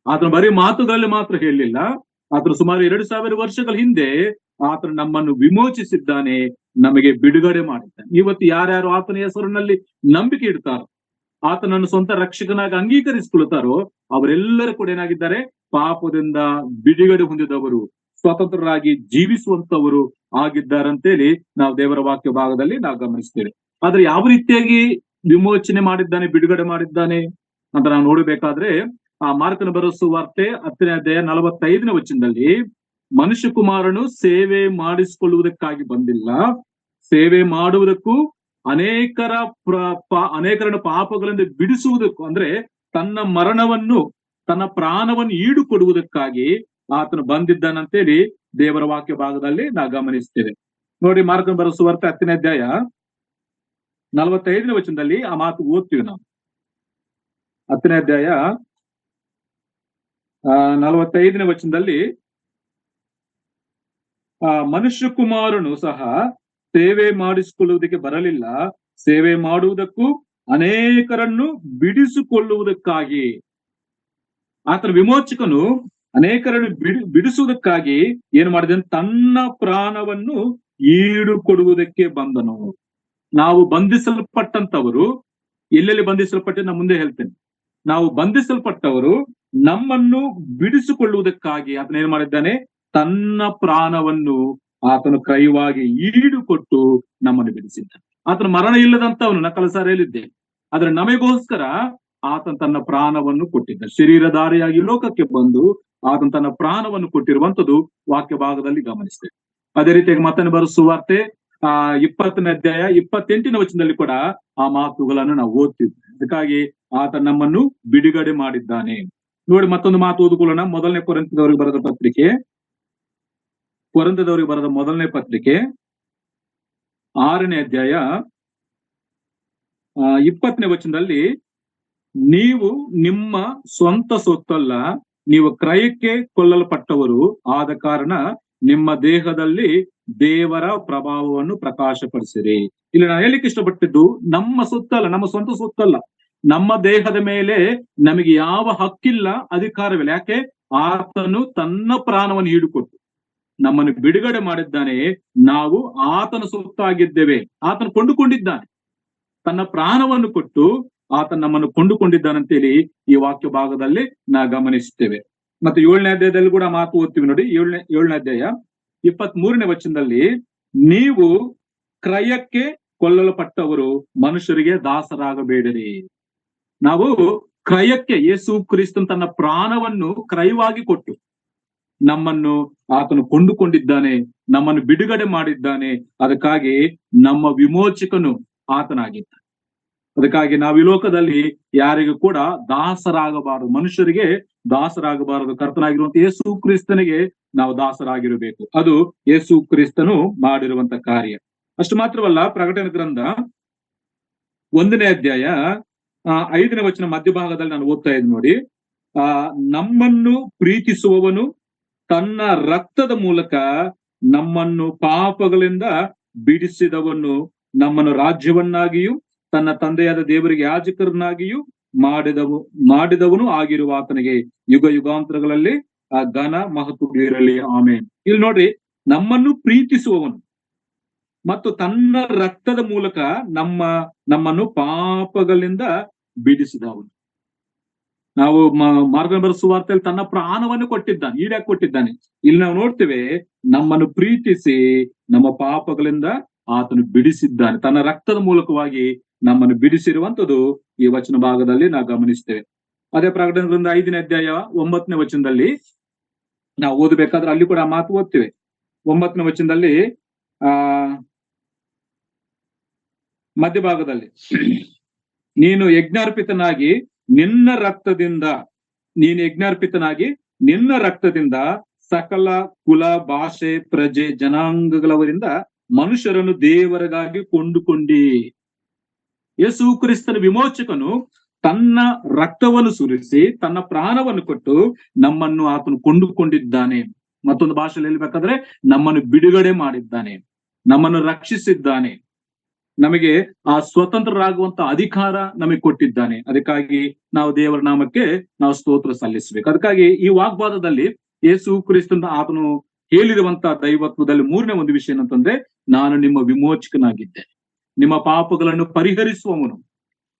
ಆತನು ಬರೀ ಮಾತುಗಳಲ್ಲಿ ಮಾತ್ರ ಹೇಳಲಿಲ್ಲ, ಆತನು ಸುಮಾರು 2000 ವರ್ಷಗಳ ಹಿಂದೆ ಆತನು ನಮ್ಮನ್ನು ವಿಮೋಚಿಸಿದ್ದಾನೆ, ನಮಗೆ ಬಿಡುಗಡೆ ಮಾಡಿದ್ದಾನೆ. ಇವತ್ತು ಯಾರ್ಯಾರು ಆತನ ಹೆಸರಿನಲ್ಲಿ ನಂಬಿಕೆ ಇಡ್ತಾರೋ, ಆತನನ್ನು ಸ್ವಂತ ರಕ್ಷಕನಾಗಿ ಅಂಗೀಕರಿಸಿಕೊಳ್ಳುತ್ತಾರೋ, ಅವರೆಲ್ಲರೂ ಕೂಡ ಏನಾಗಿದ್ದಾರೆ, ಪಾಪದಿಂದ ಬಿಡುಗಡೆ ಹೊಂದಿದವರು, ಸ್ವತಂತ್ರರಾಗಿ ಜೀವಿಸುವಂತವರು ಆಗಿದ್ದಾರಂತೇಳಿ ನಾವು ದೇವರ ವಾಕ್ಯ ಭಾಗದಲ್ಲಿ ನಾವು ಗಮನಿಸ್ತೇವೆ. ಆದ್ರೆ ಯಾವ ರೀತಿಯಾಗಿ ವಿಮೋಚನೆ ಮಾಡಿದ್ದಾನೆ, ಬಿಡುಗಡೆ ಮಾಡಿದ್ದಾನೆ ಅಂತ ನಾವು ನೋಡಬೇಕಾದ್ರೆ, ಆ ಮಾರ್ಕನ ಬರೆದ ಸುವಾರ್ತೆ 10ನೇ ಅಧ್ಯಾಯ 45ನೇ ವಚನದಲ್ಲಿ, ಮನುಷ್ಯ ಕುಮಾರನು ಸೇವೆ ಮಾಡಿಸಿಕೊಳ್ಳುವುದಕ್ಕಾಗಿ ಬಂದಿಲ್ಲ, ಸೇವೆ ಮಾಡುವುದಕ್ಕೂ ಅನೇಕರನ್ನ ಪಾಪಗಳಿಂದ ಬಿಡಿಸುವುದಕ್ಕೂ, ಅಂದ್ರೆ ತನ್ನ ಮರಣವನ್ನು, ತನ್ನ ಪ್ರಾಣವನ್ನು ಈಡು ಕೊಡುವುದಕ್ಕಾಗಿ ಆತನು ಬಂದಿದ್ದಾನಂತೇಳಿ ದೇವರ ವಾಕ್ಯ ಭಾಗದಲ್ಲಿ ನಾವು ಗಮನಿಸ್ತೇವೆ. ನೋಡಿ, ಮಾರ್ಕನ ಬರೆದ ಸುವಾರ್ತೆ 10ನೇ ಅಧ್ಯಾಯ 45ನೇ ವಚನದಲ್ಲಿ ಆ ಮಾತು ಓದ್ತೀವಿ ನಾವು. 10ನೇ ಅಧ್ಯಾಯ 45ನೇ ವಚನದಲ್ಲಿ, ಮನುಷ್ಯ ಕುಮಾರನು ಸಹ ಸೇವೆ ಮಾಡಿಸಿಕೊಳ್ಳುವುದಕ್ಕೆ ಬರಲಿಲ್ಲ, ಸೇವೆ ಮಾಡುವುದಕ್ಕೂ ಅನೇಕರನ್ನು ಬಿಡಿಸಿಕೊಳ್ಳುವುದಕ್ಕಾಗಿ. ಆತನ ವಿಮೋಚಕನು ಅನೇಕರನ್ನು ಬಿಡಿಸುವುದಕ್ಕಾಗಿ ಏನು ಮಾಡಿದ, ತನ್ನ ಪ್ರಾಣವನ್ನು ಈಡು ಕೊಡುವುದಕ್ಕೆ ಬಂದನು. ನಾವು ಬಂಧಿಸಲ್ಪಟ್ಟಂತವರು, ಎಲ್ಲೆಲ್ಲಿ ಬಂಧಿಸಲ್ಪಟ್ಟೆ ನಾನು ಮುಂದೆ ಹೇಳ್ತೇನೆ. ನಾವು ಬಂಧಿಸಲ್ಪಟ್ಟವರು ನಮ್ಮನ್ನು ಬಿಡಿಸಿಕೊಳ್ಳುವುದಕ್ಕಾಗಿ ಆತನ ಏನ್ ಮಾಡಿದ್ದಾನೆ, ತನ್ನ ಪ್ರಾಣವನ್ನು ಆತನು ಕ್ರಯವಾಗಿ ಈಡು ಕೊಟ್ಟು ನಮ್ಮನ್ನು ಬಿಡಿಸಿದ್ದಾನೆ. ಆತನ ಮರಣ ಇಲ್ಲದಂತವನು, ನಾ ಕಳೆದ ಸಾರಿ ಹೇಳಿದ್ದೆ. ಆದ್ರೆ ನಮಗೋಸ್ಕರ ಆತನ ತನ್ನ ಪ್ರಾಣವನ್ನು ಕೊಟ್ಟಿದ್ದ, ಶರೀರಧಾರಿಯಾಗಿ ಲೋಕಕ್ಕೆ ಬಂದು ಆತನ ತನ್ನ ಪ್ರಾಣವನ್ನು ಕೊಟ್ಟಿರುವಂತದ್ದು ವಾಕ್ಯ ಭಾಗದಲ್ಲಿ ಗಮನಿಸ್ತೇವೆ. ಅದೇ ರೀತಿಯಾಗಿ ಮತ್ತೊಂದು ಬರೆದ ಸುವಾರ್ತೆ 20ನೇ ಅಧ್ಯಾಯ 28ನೇ ವಚನದಲ್ಲಿ ಕೂಡ ಆ ಮಾತುಗಳನ್ನು ನಾವು ಓದ್ತಿದ್ವಿ. ಅದಕ್ಕಾಗಿ ಆತ ನಮ್ಮನ್ನು ಬಿಡುಗಡೆ ಮಾಡಿದ್ದಾನೆ. ನೋಡಿ, ಮತ್ತೊಂದು ಮಾತು ಓದಿಕೊಳ್ಳೋಣ. ಮೊದಲನೇ ಕೊರಿಂಥದವರಿಗೆ ಬರೆದ ಪತ್ರಿಕೆ, ಕೊರಿಂಥದವರಿಗೆ ಬರೆದ ಮೊದಲನೇ ಪತ್ರಿಕೆ 6ನೇ ಅಧ್ಯಾಯ 20ನೇ ವಚನದಲ್ಲಿ, ನೀವು ನಿಮ್ಮ ಸ್ವಂತ ಸೊತ್ತಲ್ಲ, ನೀವು ಕ್ರಯಕ್ಕೆ ಕೊಳ್ಳಲ್ಪಟ್ಟವರು ಆದ ಕಾರಣ ನಿಮ್ಮ ದೇಹದಲ್ಲಿ ದೇವರ ಪ್ರಭಾವವನ್ನು ಪ್ರಕಾಶಪಡಿಸಿರಿ. ಇಲ್ಲಿ ನಾನು ಹೇಳಿಕ್ಕೆ ಇಷ್ಟಪಟ್ಟಿದ್ದು, ನಮ್ಮ ಸೊತ್ತಲ್ಲ, ನಮ್ಮ ಸ್ವಂತ ಸೊತ್ತಲ್ಲ, ನಮ್ಮ ದೇಹದ ಮೇಲೆ ನಮಗೆ ಯಾವ ಹಕ್ಕಿಲ್ಲ, ಅಧಿಕಾರವಿಲ್ಲ. ಯಾಕೆ? ಆತನು ತನ್ನ ಪ್ರಾಣವನ್ನು ಈಡುಕೊಟ್ಟು ನಮ್ಮನ್ನು ಬಿಡುಗಡೆ ಮಾಡಿದ್ದಾನೆ. ನಾವು ಆತನ ಸೊತ್ತಾಗಿದ್ದೇವೆ. ಆತನು ಕೊಂಡುಕೊಂಡಿದ್ದಾನೆ, ತನ್ನ ಪ್ರಾಣವನ್ನು ಕೊಟ್ಟು ಆತನ ನಮ್ಮನ್ನು ಕೊಂಡುಕೊಂಡಿದ್ದಾನಂತೇಳಿ ಈ ವಾಕ್ಯ ಭಾಗದಲ್ಲಿ ನಾವು ಗಮನಿಸ್ತೇವೆ. ಮತ್ತೆ 7ನೇ ಅಧ್ಯಾಯದಲ್ಲಿ ಕೂಡ ಮಾತು ಓದ್ತೀವಿ ನೋಡಿ. 7ನೇ ಅಧ್ಯಾಯ 23ನೇ ವಚನದಲ್ಲಿ, ನೀವು ಕ್ರಯಕ್ಕೆ ಕೊಳ್ಳಲ್ಪಟ್ಟವರು ಮನುಷ್ಯರಿಗೆ ದಾಸರಾಗಬೇಡಿರಿ. ನಾವು ಕ್ರಯಕ್ಕೆ, ಯೇಸು ಕ್ರಿಸ್ತನ್ ತನ್ನ ಪ್ರಾಣವನ್ನು ಕ್ರಯವಾಗಿ ಕೊಟ್ಟು ನಮ್ಮನ್ನು ಆತನು ಕೊಂಡುಕೊಂಡಿದ್ದಾನೆ, ನಮ್ಮನ್ನು ಬಿಡುಗಡೆ ಮಾಡಿದ್ದಾನೆ. ಅದಕ್ಕಾಗಿ ನಮ್ಮ ವಿಮೋಚಕನು ಆತನಾಗಿದ್ದಾನೆ. ಅದಕ್ಕಾಗಿ ನಾವು ಈ ಲೋಕದಲ್ಲಿ ಯಾರಿಗೂ ಕೂಡ ದಾಸರಾಗಬಾರದು, ಮನುಷ್ಯರಿಗೆ ದಾಸರಾಗಬಾರದು. ಕರ್ತನಾಗಿರುವಂತ ಯೇಸು ಕ್ರಿಸ್ತನಿಗೆ ನಾವು ದಾಸರಾಗಿರಬೇಕು. ಅದು ಯೇಸು ಕ್ರಿಸ್ತನು ಮಾಡಿರುವಂತ ಕಾರ್ಯ. ಅಷ್ಟು ಮಾತ್ರವಲ್ಲ, ಪ್ರಕಟಣೆ ಗ್ರಂಥ 1ನೇ ಅಧ್ಯಾಯ 5ನೇ ವಚನ ಮಧ್ಯಭಾಗದಲ್ಲಿ ನಾನು ಓದ್ತಾ ಇದ್ದೀನಿ ನೋಡಿ. ನಮ್ಮನ್ನು ಪ್ರೀತಿಸುವವನು ತನ್ನ ರಕ್ತದ ಮೂಲಕ ನಮ್ಮನ್ನು ಪಾಪಗಳಿಂದ ಬಿಡಿಸಿದವನು, ನಮ್ಮನ್ನು ರಾಜ್ಯವನ್ನಾಗಿಯೂ ತನ್ನ ತಂದೆಯಾದ ದೇವರಿಗೆ ಯಾಜಕರನ್ನಾಗಿಯೂ ಮಾಡಿದವನು ಆಗಿರುವ ಆತನಿಗೆ ಯುಗ ಯುಗಾಂತರಗಳಲ್ಲಿ ಘನ ಮಹತ್ವ ಇರಲಿ, ಆಮೇನ್. ಇಲ್ಲಿ ನೋಡ್ರಿ, ನಮ್ಮನ್ನು ಪ್ರೀತಿಸುವವನು ಮತ್ತು ತನ್ನ ರಕ್ತದ ಮೂಲಕ ನಮ್ಮನ್ನು ಪಾಪಗಳಿಂದ ಬಿಡಿಸಿದವನು. ನಾವು ಮಾರ್ಗನ ಸುವಾರ್ತೆಯಲ್ಲಿ ತನ್ನ ಪ್ರಾಣವನ್ನು ಕೊಟ್ಟಿದ್ದಾನೆ, ಈಡಾಗಿ ಕೊಟ್ಟಿದ್ದಾನೆ. ಇಲ್ಲಿ ನಾವು ನೋಡ್ತೇವೆ, ನಮ್ಮನ್ನು ಪ್ರೀತಿಸಿ ನಮ್ಮ ಪಾಪಗಳಿಂದ ಆತನು ಬಿಡಿಸಿದ್ದಾನೆ. ತನ್ನ ರಕ್ತದ ಮೂಲಕವಾಗಿ ನಮ್ಮನ್ನು ಬಿಡಿಸಿರುವಂತದ್ದು ಈ ವಚನ ಭಾಗದಲ್ಲಿ ನಾವು ಗಮನಿಸ್ತೇವೆ. ಅದೇ ಪ್ರಕಟಣೆ ಗ್ರಂಥ 5ನೇ ಅಧ್ಯಾಯ 9ನೇ ವಚನದಲ್ಲಿ ನಾವು ಓದಬೇಕಾದ್ರೆ ಅಲ್ಲಿ ಕೂಡ ಆ ಮಾತು ಓದ್ತೇವೆ. 9ನೇ ವಚನದಲ್ಲಿ ಮಧ್ಯಭಾಗದಲ್ಲಿ, ನೀನು ಯಜ್ಞಾರ್ಪಿತನಾಗಿ ನಿನ್ನ ರಕ್ತದಿಂದ ಸಕಲ ಕುಲ, ಭಾಷೆ, ಪ್ರಜೆ, ಜನಾಂಗಗಳವರಿಂದ ಮನುಷ್ಯರನ್ನು ದೇವರಿಗಾಗಿ ಕೊಂಡುಕೊಂಡಿ. ಯೇಸು ಕ್ರಿಸ್ತನ ವಿಮೋಚಕನು ತನ್ನ ರಕ್ತವನ್ನು ಸುರಿಸಿ ತನ್ನ ಪ್ರಾಣವನ್ನು ಕೊಟ್ಟು ನಮ್ಮನ್ನು ಆತನು ಕೊಂಡುಕೊಂಡಿದ್ದಾನೆ. ಮತ್ತೊಂದು ಭಾಷೆಯಲ್ಲಿ ಹೇಳ್ಬೇಕಾದ್ರೆ ನಮ್ಮನ್ನು ಬಿಡುಗಡೆ ಮಾಡಿದ್ದಾನೆ, ನಮ್ಮನ್ನು ರಕ್ಷಿಸಿದ್ದಾನೆ, ನಮಗೆ ಆ ಸ್ವತಂತ್ರರಾಗುವಂತ ಅಧಿಕಾರ ನಮಗೆ ಕೊಟ್ಟಿದ್ದಾನೆ. ಅದಕ್ಕಾಗಿ ನಾವು ದೇವರ ನಾಮಕ್ಕೆ ನಾವು ಸ್ತೋತ್ರ ಸಲ್ಲಿಸಬೇಕು. ಅದಕ್ಕಾಗಿ ಈ ವಾಗ್ವಾದದಲ್ಲಿ ಯೇಸು ಕ್ರಿಸ್ತನ ಆತನು ಹೇಳಿರುವಂತ ದೈವತ್ವದಲ್ಲಿ 3ನೇ ಒಂದು ವಿಷಯ ಏನಂತಂದ್ರೆ, ನಾನು ನಿಮ್ಮ ವಿಮೋಚಕನಾಗಿದ್ದೆ, ನಿಮ್ಮ ಪಾಪಗಳನ್ನು ಪರಿಹರಿಸುವವನು,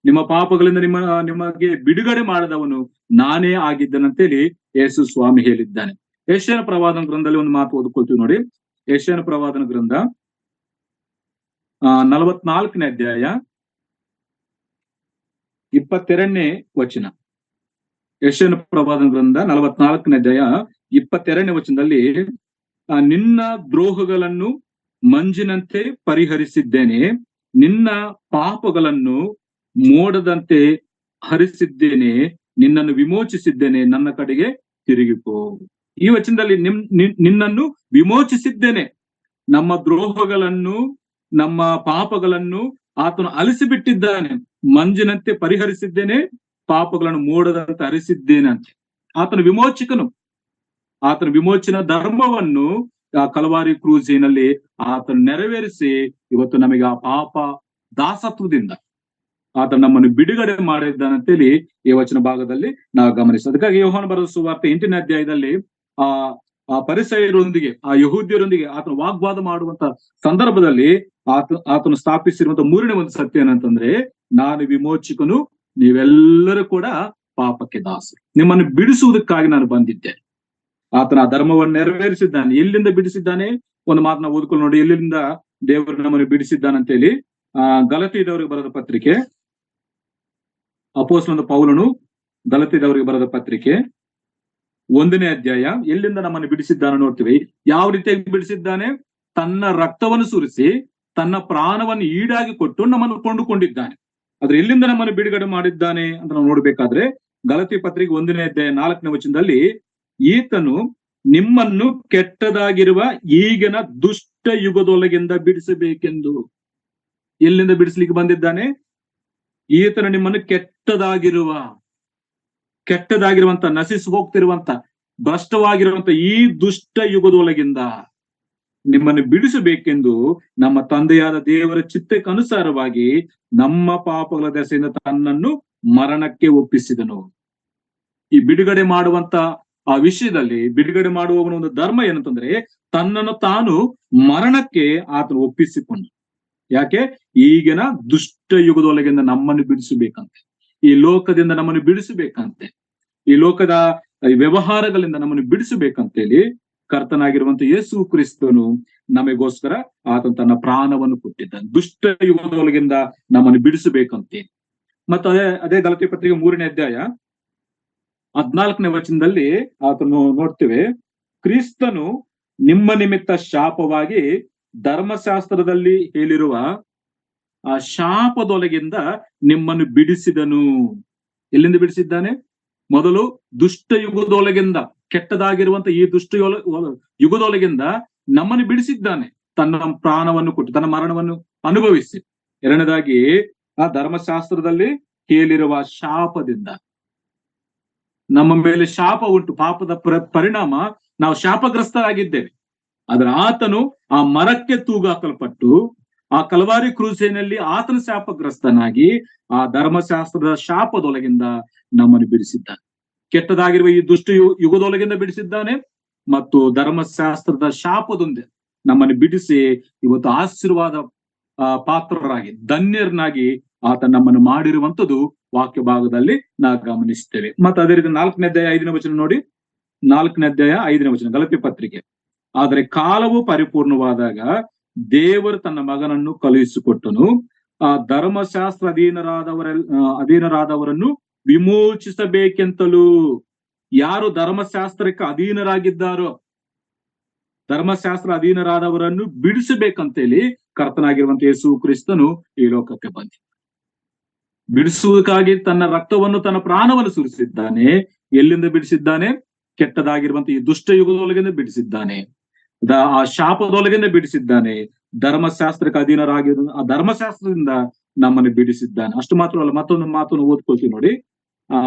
ನಿಮ್ಮ ಪಾಪಗಳಿಂದ ನಿಮಗೆ ಬಿಡುಗಡೆ ಮಾಡದವನು ನಾನೇ ಆಗಿದ್ದೇನಂತೇಳಿ ಯೇಸು ಸ್ವಾಮಿ ಹೇಳಿದ್ದಾನೆ. ಯೆಶಾಯನ ಪ್ರವಾದನ ಗ್ರಂಥದಲ್ಲಿ ಒಂದು ಮಾತು ಓದ್ಕೊಳ್ತೀವಿ ನೋಡಿ. ಯೆಶಾಯನ ಪ್ರವಾದನ ಗ್ರಂಥ 44ನೇ ಅಧ್ಯಾಯ 22ನೇ ವಚನ. ಯೆಶಾಯನ ಪ್ರವಾದನ ಗ್ರಂಥ 44ನೇ ಅಧ್ಯಾಯ 22ನೇ ವಚನದಲ್ಲಿ, ನಿನ್ನ ದ್ರೋಹಗಳನ್ನು ಮಂಜಿನಂತೆ ಪರಿಹರಿಸಿದ್ದೇನೆ, ನಿನ್ನ ಪಾಪಗಳನ್ನು ಮೋಡದಂತೆ ಹರಿಸಿದ್ದೇನೆ, ನಿನ್ನನ್ನು ವಿಮೋಚಿಸಿದ್ದೇನೆ, ನನ್ನ ಕಡೆಗೆ ತಿರುಗಿಕೋ. ಈ ವಚನದಲ್ಲಿ ನಿನ್ನನ್ನು ವಿಮೋಚಿಸಿದ್ದೇನೆ, ನಮ್ಮ ದ್ರೋಹಗಳನ್ನು ನಮ್ಮ ಪಾಪಗಳನ್ನು ಆತನು ಅಲಿಸಿಬಿಟ್ಟಿದ್ದಾನೆ, ಮಂಜಿನಂತೆ ಪರಿಹರಿಸಿದ್ದೇನೆ, ಪಾಪಗಳನ್ನು ಮೋಡದಂತೆ ಹರಿಸಿದ್ದೇನೆ ಅಂತ. ಆತನ ವಿಮೋಚಕನು, ಆತನ ವಿಮೋಚನಾ ಧರ್ಮವನ್ನು ಆ ಕಲ್ವಾರಿ ಕ್ರೂಸಿನಲ್ಲಿ ಆತನು ನೆರವೇರಿಸಿ ಇವತ್ತು ನಮಗೆ ಆ ಪಾಪ ದಾಸತ್ವದಿಂದ ಆತ ನಮ್ಮನ್ನು ಬಿಡುಗಡೆ ಮಾಡಿದ್ದಾನಂತೇಳಿ ಈ ವಚನ ಭಾಗದಲ್ಲಿ ನಾವು ಗಮನಿಸ್ತೇವೆ. ಅದಕ್ಕಾಗಿ ಯೋಹಾನ ಬರೆದ ಸುವಾರ್ತೆ 8ನೇ ಅಧ್ಯಾಯದಲ್ಲಿ ಆ ಪರಿಸಯರೊಂದಿಗೆ, ಆ ಯಹೂದ್ಯರೊಂದಿಗೆ ಆತನು ವಾಗ್ವಾದ ಮಾಡುವಂತ ಸಂದರ್ಭದಲ್ಲಿ ಆತನು ಸ್ಥಾಪಿಸಿರುವಂತ 3ನೇ ಒಂದು ಸತ್ಯ ಏನಂತಂದ್ರೆ, ನಾನು ವಿಮೋಚಕನು, ನೀವೆಲ್ಲರೂ ಕೂಡ ಪಾಪಕ್ಕೆ ದಾಸರು, ನಿಮ್ಮನ್ನು ಬಿಡಿಸುವುದಕ್ಕಾಗಿ ನಾನು ಬಂದಿದ್ದೇನೆ. ಆತನ ಆ ಧರ್ಮವನ್ನು ನೆರವೇರಿಸಿದ್ದಾನೆ. ಎಲ್ಲಿಂದ ಬಿಡಿಸಿದ್ದಾನೆ? ಒಂದು ಮಾತನ್ನ ಓದ್ಕೊಂಡು ನೋಡಿ, ಎಲ್ಲಿಂದ ದೇವರು ನಮ್ಮನ್ನು ಬಿಡಿಸಿದ್ದಾನಂತೇಳಿ. ಗಲಾತ್ಯದವರಿಗೆ ಬರೆದ ಪತ್ರಿಕೆ, ಅಪೊಸ್ತಲನಾದ ಪೌಲನು ಗಲಾತ್ಯದವರಿಗೆ ಬರೆದ ಪತ್ರಿಕೆ 1ನೇ ಅಧ್ಯಾಯ ಎಲ್ಲಿಂದ ನಮ್ಮನ್ನು ಬಿಡಿಸಿದ್ದಾನೆ ನೋಡ್ತೀವಿ. ಯಾವ ರೀತಿಯಾಗಿ ಬಿಡಿಸಿದ್ದಾನೆ? ತನ್ನ ರಕ್ತವನ್ನು ಸುರಿಸಿ ತನ್ನ ಪ್ರಾಣವನ್ನು ಈಡಾಗಿ ಕೊಟ್ಟು ನಮ್ಮನ್ನು ಕೊಂಡುಕೊಂಡಿದ್ದಾನೆ. ಆದ್ರೆ ಎಲ್ಲಿಂದ ನಮ್ಮನ್ನು ಬಿಡುಗಡೆ ಮಾಡಿದ್ದಾನೆ ಅಂತ ನಾವು ನೋಡ್ಬೇಕಾದ್ರೆ, ಗಲಾತ್ಯ ಪತ್ರಿಕೆ 1ನೇ ಅಧ್ಯಾಯ 4ನೇ ವಚನದಲ್ಲಿ, ಈತನು ನಿಮ್ಮನ್ನು ಕೆಟ್ಟದಾಗಿರುವ ಈಗಿನ ದುಷ್ಟ ಯುಗದೊಳಗಿಂದ ಬಿಡಿಸಬೇಕೆಂದು. ಎಲ್ಲಿಂದ ಬಿಡಿಸ್ಲಿಕ್ಕೆ ಬಂದಿದ್ದಾನೆ? ಈತನು ನಿಮ್ಮನ್ನು ಕೆಟ್ಟದಾಗಿರುವಂತ ನಶಿಸಿ ಹೋಗ್ತಿರುವಂತ ಭ್ರಷ್ಟವಾಗಿರುವಂತ ಈ ದುಷ್ಟ ಯುಗದೊಳಗಿಂದ ನಿಮ್ಮನ್ನು ಬಿಡಿಸಬೇಕೆಂದು ನಮ್ಮ ತಂದೆಯಾದ ದೇವರ ಚಿತ್ತಕ್ಕನುಸಾರವಾಗಿ ನಮ್ಮ ಪಾಪಗಳ ದೆಸೆಯಿಂದ ತನ್ನನ್ನು ಮರಣಕ್ಕೆ ಒಪ್ಪಿಸಿದನು. ಈ ಬಿಡುಗಡೆ ಮಾಡುವಂತ ಆ ವಿಷಯದಲ್ಲಿ ಬಿಡುಗಡೆ ಮಾಡುವವನ ಒಂದು ಧರ್ಮ ಏನಂತಂದ್ರೆ, ತನ್ನನ್ನು ತಾನು ಮರಣಕ್ಕೆ ಆತನು ಒಪ್ಪಿಸಿಕೊಂಡು. ಯಾಕೆ? ಈಗಿನ ದುಷ್ಟ ಯುಗದೊಳಗಿಂದ ನಮ್ಮನ್ನು ಬಿಡಿಸಬೇಕಂತೆ, ಈ ಲೋಕದಿಂದ ನಮ್ಮನ್ನು ಬಿಡಿಸಬೇಕಂತೆ, ಈ ಲೋಕದ ವ್ಯವಹಾರಗಳಿಂದ ನಮ್ಮನ್ನು ಬಿಡಿಸಬೇಕಂತೇಳಿ ಕರ್ತನಾಗಿರುವಂತ ಯೇಸು ಕ್ರಿಸ್ತನು ನಮಗೋಸ್ಕರ ಆತನು ತನ್ನ ಪ್ರಾಣವನ್ನು ಕೊಟ್ಟಿದ್ದಾನೆ, ದುಷ್ಟ ಯುಗದೊಳಗಿಂದ ನಮ್ಮನ್ನು ಬಿಡಿಸಬೇಕಂತೆ. ಮತ್ತು ಅದೇ ಗಲಾತ್ಯ ಪತ್ರಿಕೆ 3ನೇ ಅಧ್ಯಾಯ 14ನೇ ವಚನದಲ್ಲಿ ಆತನು ನೋಡ್ತೇವೆ, ಕ್ರಿಸ್ತನು ನಿಮ್ಮ ನಿಮಿತ್ತ ಶಾಪವಾಗಿ ಧರ್ಮಶಾಸ್ತ್ರದಲ್ಲಿ ಹೇಳಿರುವ ಆ ಶಾಪದೊಳಗಿಂದ ನಿಮ್ಮನ್ನು ಬಿಡಿಸಿದನು. ಎಲ್ಲಿಂದ ಬಿಡಿಸಿದ್ದಾನೆ? ಮೊದಲು ದುಷ್ಟ ಯುಗದೊಳಗಿಂದ, ಕೆಟ್ಟದಾಗಿರುವಂತ ಈ ದುಷ್ಟ ಯುಗದೊಳಗಿಂದ ನಮ್ಮನ್ನು ಬಿಡಿಸಿದ್ದಾನೆ, ತನ್ನ ಪ್ರಾಣವನ್ನು ಕೊಟ್ಟು ತನ್ನ ಮರಣವನ್ನು ಅನುಭವಿಸಿ. ಎರಡನೇದಾಗಿ ಆ ಧರ್ಮಶಾಸ್ತ್ರದಲ್ಲಿ ಹೇಳಿರುವ ಶಾಪದಿಂದ, ನಮ್ಮ ಮೇಲೆ ಶಾಪ ಉಂಟು, ಪಾಪದ ಪರಿಣಾಮ ನಾವು ಶಾಪಗ್ರಸ್ತರಾಗಿದ್ದೇವೆ. ಆದ್ರೆ ಆತನು ಆ ಮರಕ್ಕೆ ತೂಗಾಕಲ್ಪಟ್ಟು ಆ ಕಲ್ವಾರಿ ಕ್ರೂಸಿನಲ್ಲಿ ಆತನ ಶಾಪಗ್ರಸ್ತನಾಗಿ ಆ ಧರ್ಮಶಾಸ್ತ್ರದ ಶಾಪದೊಳಗಿಂದ ನಮ್ಮನ್ನು ಬಿಡಿಸಿದ್ದಾನೆ. ಕೆಟ್ಟದಾಗಿರುವ ಈ ದುಷ್ಟ ಯುಗದೊಳಗಿಂದ ಬಿಡಿಸಿದ್ದಾನೆ ಮತ್ತು ಧರ್ಮಶಾಸ್ತ್ರದ ಶಾಪದೊಂದಿಗೆ ನಮ್ಮನ್ನು ಬಿಡಿಸಿ ಇವತ್ತು ಆಶೀರ್ವಾದ ಪಾತ್ರರಾಗಿ ಧನ್ಯರನ್ನಾಗಿ ಆತ ನಮ್ಮನ್ನು ಮಾಡಿರುವಂತದ್ದು ವಾಕ್ಯ ಭಾಗದಲ್ಲಿ ನಾವು ಗಮನಿಸ್ತೇವೆ. ಮತ್ತೆ ಅದೇ ರೀತಿ 4ನೇ ಅಧ್ಯಾಯ 5ನೇ ವಚನ ನೋಡಿ. 4ನೇ ಅಧ್ಯಾಯ 5ನೇ ವಚನ, ಗಲಾತ್ಯ ಪತ್ರಿಕೆ. ಆದರೆ ಕಾಲವು ಪರಿಪೂರ್ಣವಾದಾಗ ದೇವರು ತನ್ನ ಮಗನನ್ನು ಕಳುಹಿಸಿಕೊಟ್ಟನು. ಆ ಧರ್ಮಶಾಸ್ತ್ರ ಅಧೀನರಾದವರನ್ನು ವಿಮೋಚಿಸಬೇಕೆಂತಲೂ. ಯಾರು ಧರ್ಮಶಾಸ್ತ್ರಕ್ಕೆ ಅಧೀನರಾಗಿದ್ದಾರೋ, ಧರ್ಮಶಾಸ್ತ್ರ ಅಧೀನರಾದವರನ್ನು ಬಿಡಿಸಬೇಕಂತೇಳಿ ಕರ್ತನಾಗಿರುವಂತ ಯೇಸು ಕ್ರಿಸ್ತನು ಈ ಲೋಕಕ್ಕೆ ಬಂದ. ಬಿಡಿಸುವುದಕ್ಕಾಗಿ ತನ್ನ ರಕ್ತವನ್ನು, ತನ್ನ ಪ್ರಾಣವನ್ನು ಸುರಿಸಿದ್ದಾನೆ. ಎಲ್ಲಿಂದ ಬಿಡಿಸಿದ್ದಾನೆ? ಕೆಟ್ಟದಾಗಿರುವಂತ ಈ ದುಷ್ಟ ಯುಗದೊಳಗಿಂದ ಬಿಡಿಸಿದ್ದಾನೆ. ಆ ಶಾಪದೊಳಗಿಂದ ಬಿಡಿಸಿದ್ದಾನೆ. ಧರ್ಮಶಾಸ್ತ್ರಕ್ಕೆ ಅಧೀನರಾಗಿರೋ ಆ ಧರ್ಮಶಾಸ್ತ್ರದಿಂದ ನಮ್ಮನ್ನು ಬಿಡಿಸಿದ್ದಾನೆ. ಅಷ್ಟು ಮಾತ್ರವಲ್ಲ, ಮತ್ತೊಂದು ಮಾತನ್ನು ಓದ್ಕೊಳ್ತೀವಿ ನೋಡಿ. ಆ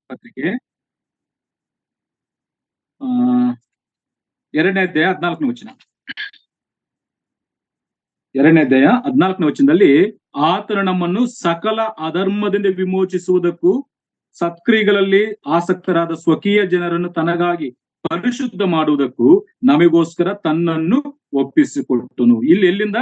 ಪತ್ರಿಕೆ 2ನೇ ಅಧ್ಯಾಯ 14ನೇ ವಚನ. 2ನೇ ಅಧ್ಯಾಯ 14ನೇ ವಚನದಲ್ಲಿ ಆತನು ನಮ್ಮನ್ನು ಸಕಲ ಅಧರ್ಮದಿಂದ ವಿಮೋಚಿಸುವುದಕ್ಕೂ ಸತ್ಕ್ರಿಯೆಗಳಲ್ಲಿ ಆಸಕ್ತರಾದ ಸ್ವಕೀಯ ಜನರನ್ನು ತನಗಾಗಿ ಪರಿಶುದ್ಧ ಮಾಡುವುದಕ್ಕೂ ನಮಗೋಸ್ಕರ ತನ್ನನ್ನು ಒಪ್ಪಿಸಿಕೊಟ್ಟನು. ಇಲ್ಲಿ ಎಲ್ಲಿಂದ?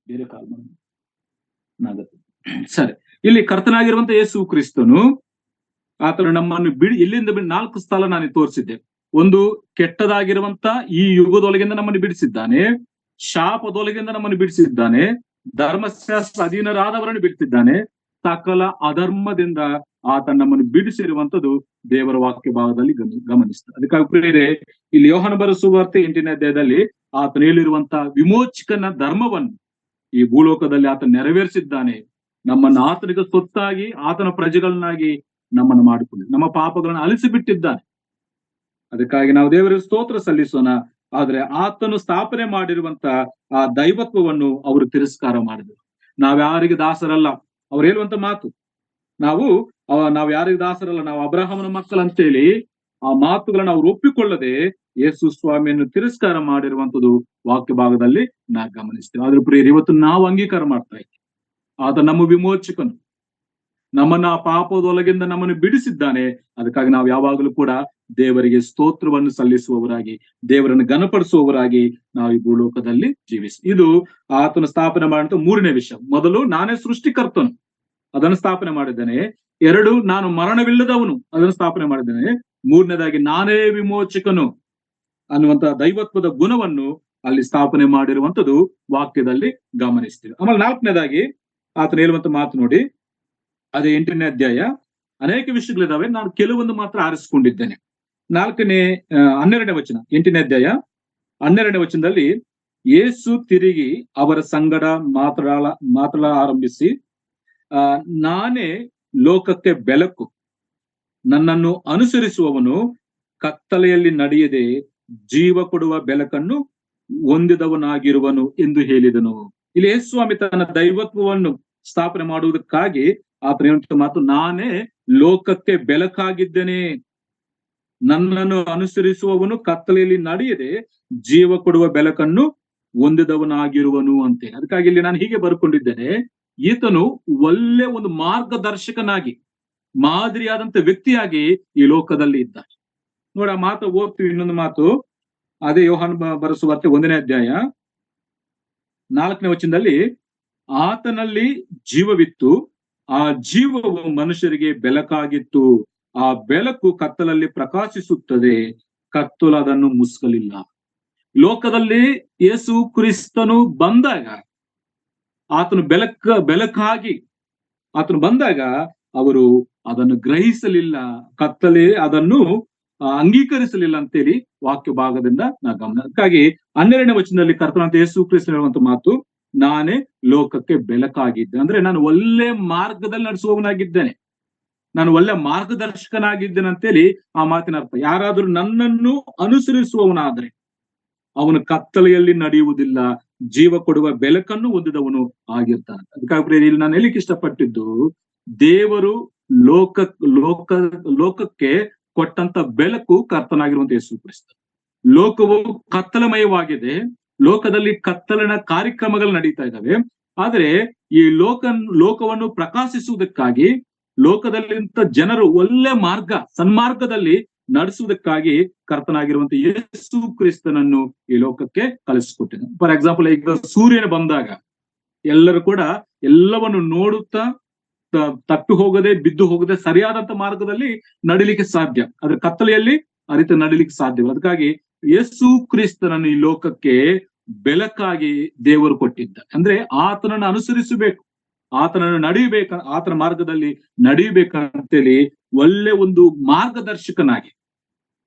ಬೇರೆ ಕಾಲ್ ಸರಿ. ಇಲ್ಲಿ ಕರ್ತನಾಗಿರುವಂತ ಯೇಸು ಕ್ರಿಸ್ತನು ಆತನು ನಮ್ಮನ್ನು ಇಲ್ಲಿಂದ 4 ಸ್ಥಳ ನಾನು ತೋರಿಸಿದ್ದೆ. ಒಂದು, ಕೆಟ್ಟದಾಗಿರುವಂತ ಈ ಯುಗದೊಳಗಿಂದ ನಮ್ಮನ್ನು ಬಿಡಿಸಿದ್ದಾನೆ. ಶಾಪದೊಳಗಿಂದ ನಮ್ಮನ್ನು ಬಿಡಿಸಿದ್ದಾನೆ. ಧರ್ಮಶಾಸ್ತ್ರ ಅಧೀನರಾದವರನ್ನು ಬಿಡಿಸಿದ್ದಾನೆ. ಸಕಲ ಅಧರ್ಮದಿಂದ ಆತ ನಮ್ಮನ್ನು ಬಿಡಿಸಿರುವಂತದ್ದು ದೇವರ ವಾಕ್ಯ ಭಾಗದಲ್ಲಿ ಗಮನಿಸ್ತಾರೆ. ಅದಕ್ಕಾಗಿ ಪ್ರಿಯರೇ, ಇಲ್ಲಿ ಯೋಹಾನ ಬರೆದ ಸುವಾರ್ತೆ 8ನೇ ಅಧ್ಯಾಯದಲ್ಲಿ ಆತನು ಹೇಳಿರುವಂತ ವಿಮೋಚಕನ ಧರ್ಮವನ್ನು ಈ ಭೂಲೋಕದಲ್ಲಿ ಆತ ನೆರವೇರಿಸಿದ್ದಾನೆ. ನಮ್ಮನ್ನು ಆತನಿಗೆ ಸ್ವತ್ತಾಗಿ, ಆತನ ಪ್ರಜೆಗಳನ್ನಾಗಿ ನಮ್ಮನ್ನು ಮಾಡಿಕೊಂಡು ನಮ್ಮ ಪಾಪಗಳನ್ನು ಅಲಿಸಿ ಬಿಟ್ಟಿದ್ದಾನೆ. ಅದಕ್ಕಾಗಿ ನಾವು ದೇವರಿಗೆ ಸ್ತೋತ್ರ ಸಲ್ಲಿಸೋಣ. ಆದ್ರೆ ಆತನು ಸ್ಥಾಪನೆ ಮಾಡಿರುವಂತ ಆ ದೈವತ್ವವನ್ನು ಅವರು ತಿರಸ್ಕಾರ ಮಾಡಿದರು. ನಾವ್ಯಾರಿಗೆ ದಾಸರಲ್ಲ. ಅವ್ರು ಹೇಳುವಂತ ಮಾತು, ನಾವು ಯಾರಿಗೆ ದಾಸರಲ್ಲ, ನಾವು ಅಬ್ರಹಾಮನ ಮಕ್ಕಳಂತೇಳಿ ಆ ಮಾತುಗಳನ್ನ ಅವ್ರು ಒಪ್ಪಿಕೊಳ್ಳದೆ ಯೇಸು ಸ್ವಾಮಿಯನ್ನು ತಿರಸ್ಕಾರ ಮಾಡಿರುವಂತದ್ದು ವಾಕ್ಯ ಭಾಗದಲ್ಲಿ ನಾವು ಗಮನಿಸ್ತೇವೆ. ಆದ್ರೆ ಪ್ರಿಯರು, ಇವತ್ತು ನಾವು ಅಂಗೀಕಾರ ಮಾಡ್ತಾ ಇದ್ದೀವಿ, ಆತ ನಮ್ಮ ವಿಮೋಚಕನು, ನಮ್ಮನ್ನ ಆ ಪಾಪದೊಳಗಿಂದ ನಮ್ಮನ್ನು ಬಿಡಿಸಿದ್ದಾನೆ. ಅದಕ್ಕಾಗಿ ನಾವು ಯಾವಾಗಲೂ ಕೂಡ ದೇವರಿಗೆ ಸ್ತೋತ್ರವನ್ನು ಸಲ್ಲಿಸುವವರಾಗಿ, ದೇವರನ್ನು ಘನಪಡಿಸುವವರಾಗಿ ನಾವು ಈ ಭೂಲೋಕದಲ್ಲಿ ಇದು ಆತನ ಸ್ಥಾಪನೆ ಮಾಡಿದ 3ನೇ ವಿಷಯ. ಮೊದಲು, ನಾನೇ ಸೃಷ್ಟಿಕರ್ತನು, ಅದನ್ನು ಸ್ಥಾಪನೆ ಮಾಡಿದ್ದೇನೆ. 2, ನಾನು ಮರಣವಿಲ್ಲದವನು, ಅದನ್ನು ಸ್ಥಾಪನೆ ಮಾಡಿದ್ದೇನೆ. 3ನೇದಾಗಿ, ನಾನೇ ವಿಮೋಚಕನು ಅನ್ನುವಂತ ದೈವತ್ವದ ಗುಣವನ್ನು ಅಲ್ಲಿ ಸ್ಥಾಪನೆ ಮಾಡಿರುವಂತದ್ದು ವಾಕ್ಯದಲ್ಲಿ ಗಮನಿಸ್ತೀವಿ. ಆಮೇಲೆ 4ನೇದಾಗಿ ಆತನ ಹೇಳುವಂತ ಮಾತು ನೋಡಿ. ಅದೇ 8ನೇ ಅಧ್ಯಾಯ. ಅನೇಕ ವಿಷಯಗಳಿದಾವೆ, ನಾನು ಕೆಲವೊಂದು ಮಾತ್ರ ಆರಿಸಿಕೊಂಡಿದ್ದೇನೆ. 12ನೇ ವಚನ, 8ನೇ ಅಧ್ಯಾಯ 12ನೇ ವಚನದಲ್ಲಿ ಯೇಸು ತಿರುಗಿ ಅವರ ಸಂಗಡ ಮಾತನಾಡ ಆರಂಭಿಸಿ, ನಾನೇ ಲೋಕಕ್ಕೆ ಬೆಳಕು, ನನ್ನನ್ನು ಅನುಸರಿಸುವವನು ಕತ್ತಲೆಯಲ್ಲಿ ನಡೆಯದೆ ಜೀವ ಕೊಡುವ ಬೆಳಕನ್ನು ಹೊಂದಿದವನಾಗಿರುವನು ಎಂದು ಹೇಳಿದನು. ಇಲ್ಲಿ ಯೇಸು ಸ್ವಾಮಿ ತನ್ನ ದೈವತ್ವವನ್ನು ಸ್ಥಾಪನೆ ಮಾಡುವುದಕ್ಕಾಗಿ ಆತನ ಹೇಳುವಂತ ಮಾತು, ನಾನೇ ಲೋಕಕ್ಕೆ ಬೆಳಕಾಗಿದ್ದೇನೆ, ನನ್ನನ್ನು ಅನುಸರಿಸುವವನು ಕತ್ತಲೆಯಲ್ಲಿ ನಡೆಯದೆ ಜೀವ ಕೊಡುವ ಬೆಳಕನ್ನು ಹೊಂದಿದವನಾಗಿರುವನು ಅಂತೆ. ಅದಕ್ಕಾಗಿ ಇಲ್ಲಿ ನಾನು ಹೀಗೆ ಬರ್ಕೊಂಡಿದ್ದೇನೆ, ಈತನು ಒಳ್ಳೆ ಒಂದು ಮಾರ್ಗದರ್ಶಕನಾಗಿ, ಮಾದರಿಯಾದಂತ ವ್ಯಕ್ತಿಯಾಗಿ ಈ ಲೋಕದಲ್ಲಿ ಇದ್ದಾನೆ. ನೋಡಿ, ಆ ಮಾತು ಓದ್ತೀವಿ. ಇನ್ನೊಂದು ಮಾತು, ಅದೇ ಯೋಹಾನ ಬರೆದ ಸುವಾರ್ತೆ 1ನೇ ಅಧ್ಯಾಯ 4ನೇ ವಚನದಲ್ಲಿ, ಆತನಲ್ಲಿ ಜೀವವಿತ್ತು, ಆ ಜೀವವು ಮನುಷ್ಯರಿಗೆ ಬೆಳಕಾಗಿತ್ತು, ಆ ಬೆಳಕು ಕತ್ತಲಲ್ಲಿ ಪ್ರಕಾಶಿಸುತ್ತದೆ, ಕತ್ತಲು ಅದನ್ನು ಮುಸ್ಕಲಿಲ್ಲ. ಲೋಕದಲ್ಲಿ ಯೇಸು ಕ್ರಿಸ್ತನು ಬಂದಾಗ, ಆತನು ಬೆಳಕಾಗಿ ಆತನು ಬಂದಾಗ ಅವರು ಅದನ್ನು ಗ್ರಹಿಸಲಿಲ್ಲ, ಕತ್ತಲೆ ಅದನ್ನು ಅಂಗೀಕರಿಸಲಿಲ್ಲ ಅಂತೇಳಿ ವಾಕ್ಯ ಭಾಗದಿಂದ ನಾವು ಗಮನ. ಅದಕ್ಕಾಗಿ 12ನೇ ವಚನದಲ್ಲಿ ಕರ್ತನಾದ ಯೇಸು ಕ್ರಿಸ್ತನು ಹೇಳುವಂತ ಮಾತು, ನಾನೇ ಲೋಕಕ್ಕೆ ಬೆಳಕಾಗಿದ್ದೆ. ಅಂದ್ರೆ ನಾನು ಒಳ್ಳೆ ಮಾರ್ಗದಲ್ಲಿ ನಡೆಸುವವನಾಗಿದ್ದೇನೆ, ನಾನು ಒಳ್ಳೆ ಮಾರ್ಗದರ್ಶಕನಾಗಿದ್ದೇನೆ ಅಂತೇಳಿ ಆ ಮಾತಿನ ಅರ್ಥ. ಯಾರಾದ್ರೂ ನನ್ನನ್ನು ಅನುಸರಿಸುವವನಾದ್ರೆ ಅವನು ಕತ್ತಲೆಯಲ್ಲಿ ನಡೆಯುವುದಿಲ್ಲ, ಜೀವ ಕೊಡುವ ಬೆಳಕನ್ನು ಹೊಂದಿದವನು ಆಗಿರ್ತಾನೆ. ಅದಕ್ಕಾಗಿ ಇಲ್ಲಿ ನಾನು ಹೇಳಿಕ್ಕೆ ಇಷ್ಟಪಟ್ಟಿದ್ದು, ದೇವರು ಲೋಕಕ್ಕೆ ಕೊಟ್ಟಂತ ಬೆಳಕು ಕರ್ತನಾಗಿರುವಂತ ಯೇಸು ಕ್ರಿಸ್ತ. ಲೋಕವು ಕತ್ತಲಮಯವಾಗಿದೆ, ಲೋಕದಲ್ಲಿ ಕತ್ತಲಿನ ಕಾರ್ಯಕ್ರಮಗಳು ನಡೀತಾ ಇದ್ದಾವೆ. ಆದ್ರೆ ಈ ಲೋಕವನ್ನು ಪ್ರಕಾಶಿಸುವುದಕ್ಕಾಗಿ, ಲೋಕದಲ್ಲಿಂತ ಜನರು ಒಳ್ಳೆ ಮಾರ್ಗ, ಸನ್ಮಾರ್ಗದಲ್ಲಿ ನಡೆಸುವುದಕ್ಕಾಗಿ ಕರ್ತನಾಗಿರುವಂತ ಯೇಸು ಕ್ರಿಸ್ತನನ್ನು ಈ ಲೋಕಕ್ಕೆ ಕಳಿಸಿಕೊಟ್ಟಿದ್ದಾನೆ. ಫಾರ್ ಎಕ್ಸಾಂಪಲ್, ಈಗ ಸೂರ್ಯನ ಬಂದಾಗ ಎಲ್ಲರೂ ಕೂಡ ಎಲ್ಲವನ್ನು ನೋಡುತ್ತಾ ತಪ್ಪಿ ಹೋಗದೆ, ಬಿದ್ದು ಹೋಗದೆ ಸರಿಯಾದಂತ ಮಾರ್ಗದಲ್ಲಿ ನಡಿಲಿಕ್ಕೆ ಸಾಧ್ಯ. ಆದ್ರೆ ಕತ್ತಲೆಯಲ್ಲಿ ಆ ರೀತಿ ನಡಿಲಿಕ್ಕೆ ಸಾಧ್ಯವಿಲ್ಲ. ಅದಕ್ಕಾಗಿ ಯೇಸು ಕ್ರಿಸ್ತನನ್ನು ಈ ಲೋಕಕ್ಕೆ ಬೆಳಕಾಗಿ ದೇವರು ಕೊಟ್ಟಿದ್ದ. ಅಂದ್ರೆ ಆತನನ್ನು ಅನುಸರಿಸಬೇಕು, ಆತನನ್ನು ನಡೆಯಬೇಕ, ಆತನ ಮಾರ್ಗದಲ್ಲಿ ನಡೆಯಬೇಕಂತೇಳಿ ಒಳ್ಳೆ ಒಂದು ಮಾರ್ಗದರ್ಶಕನಾಗಿ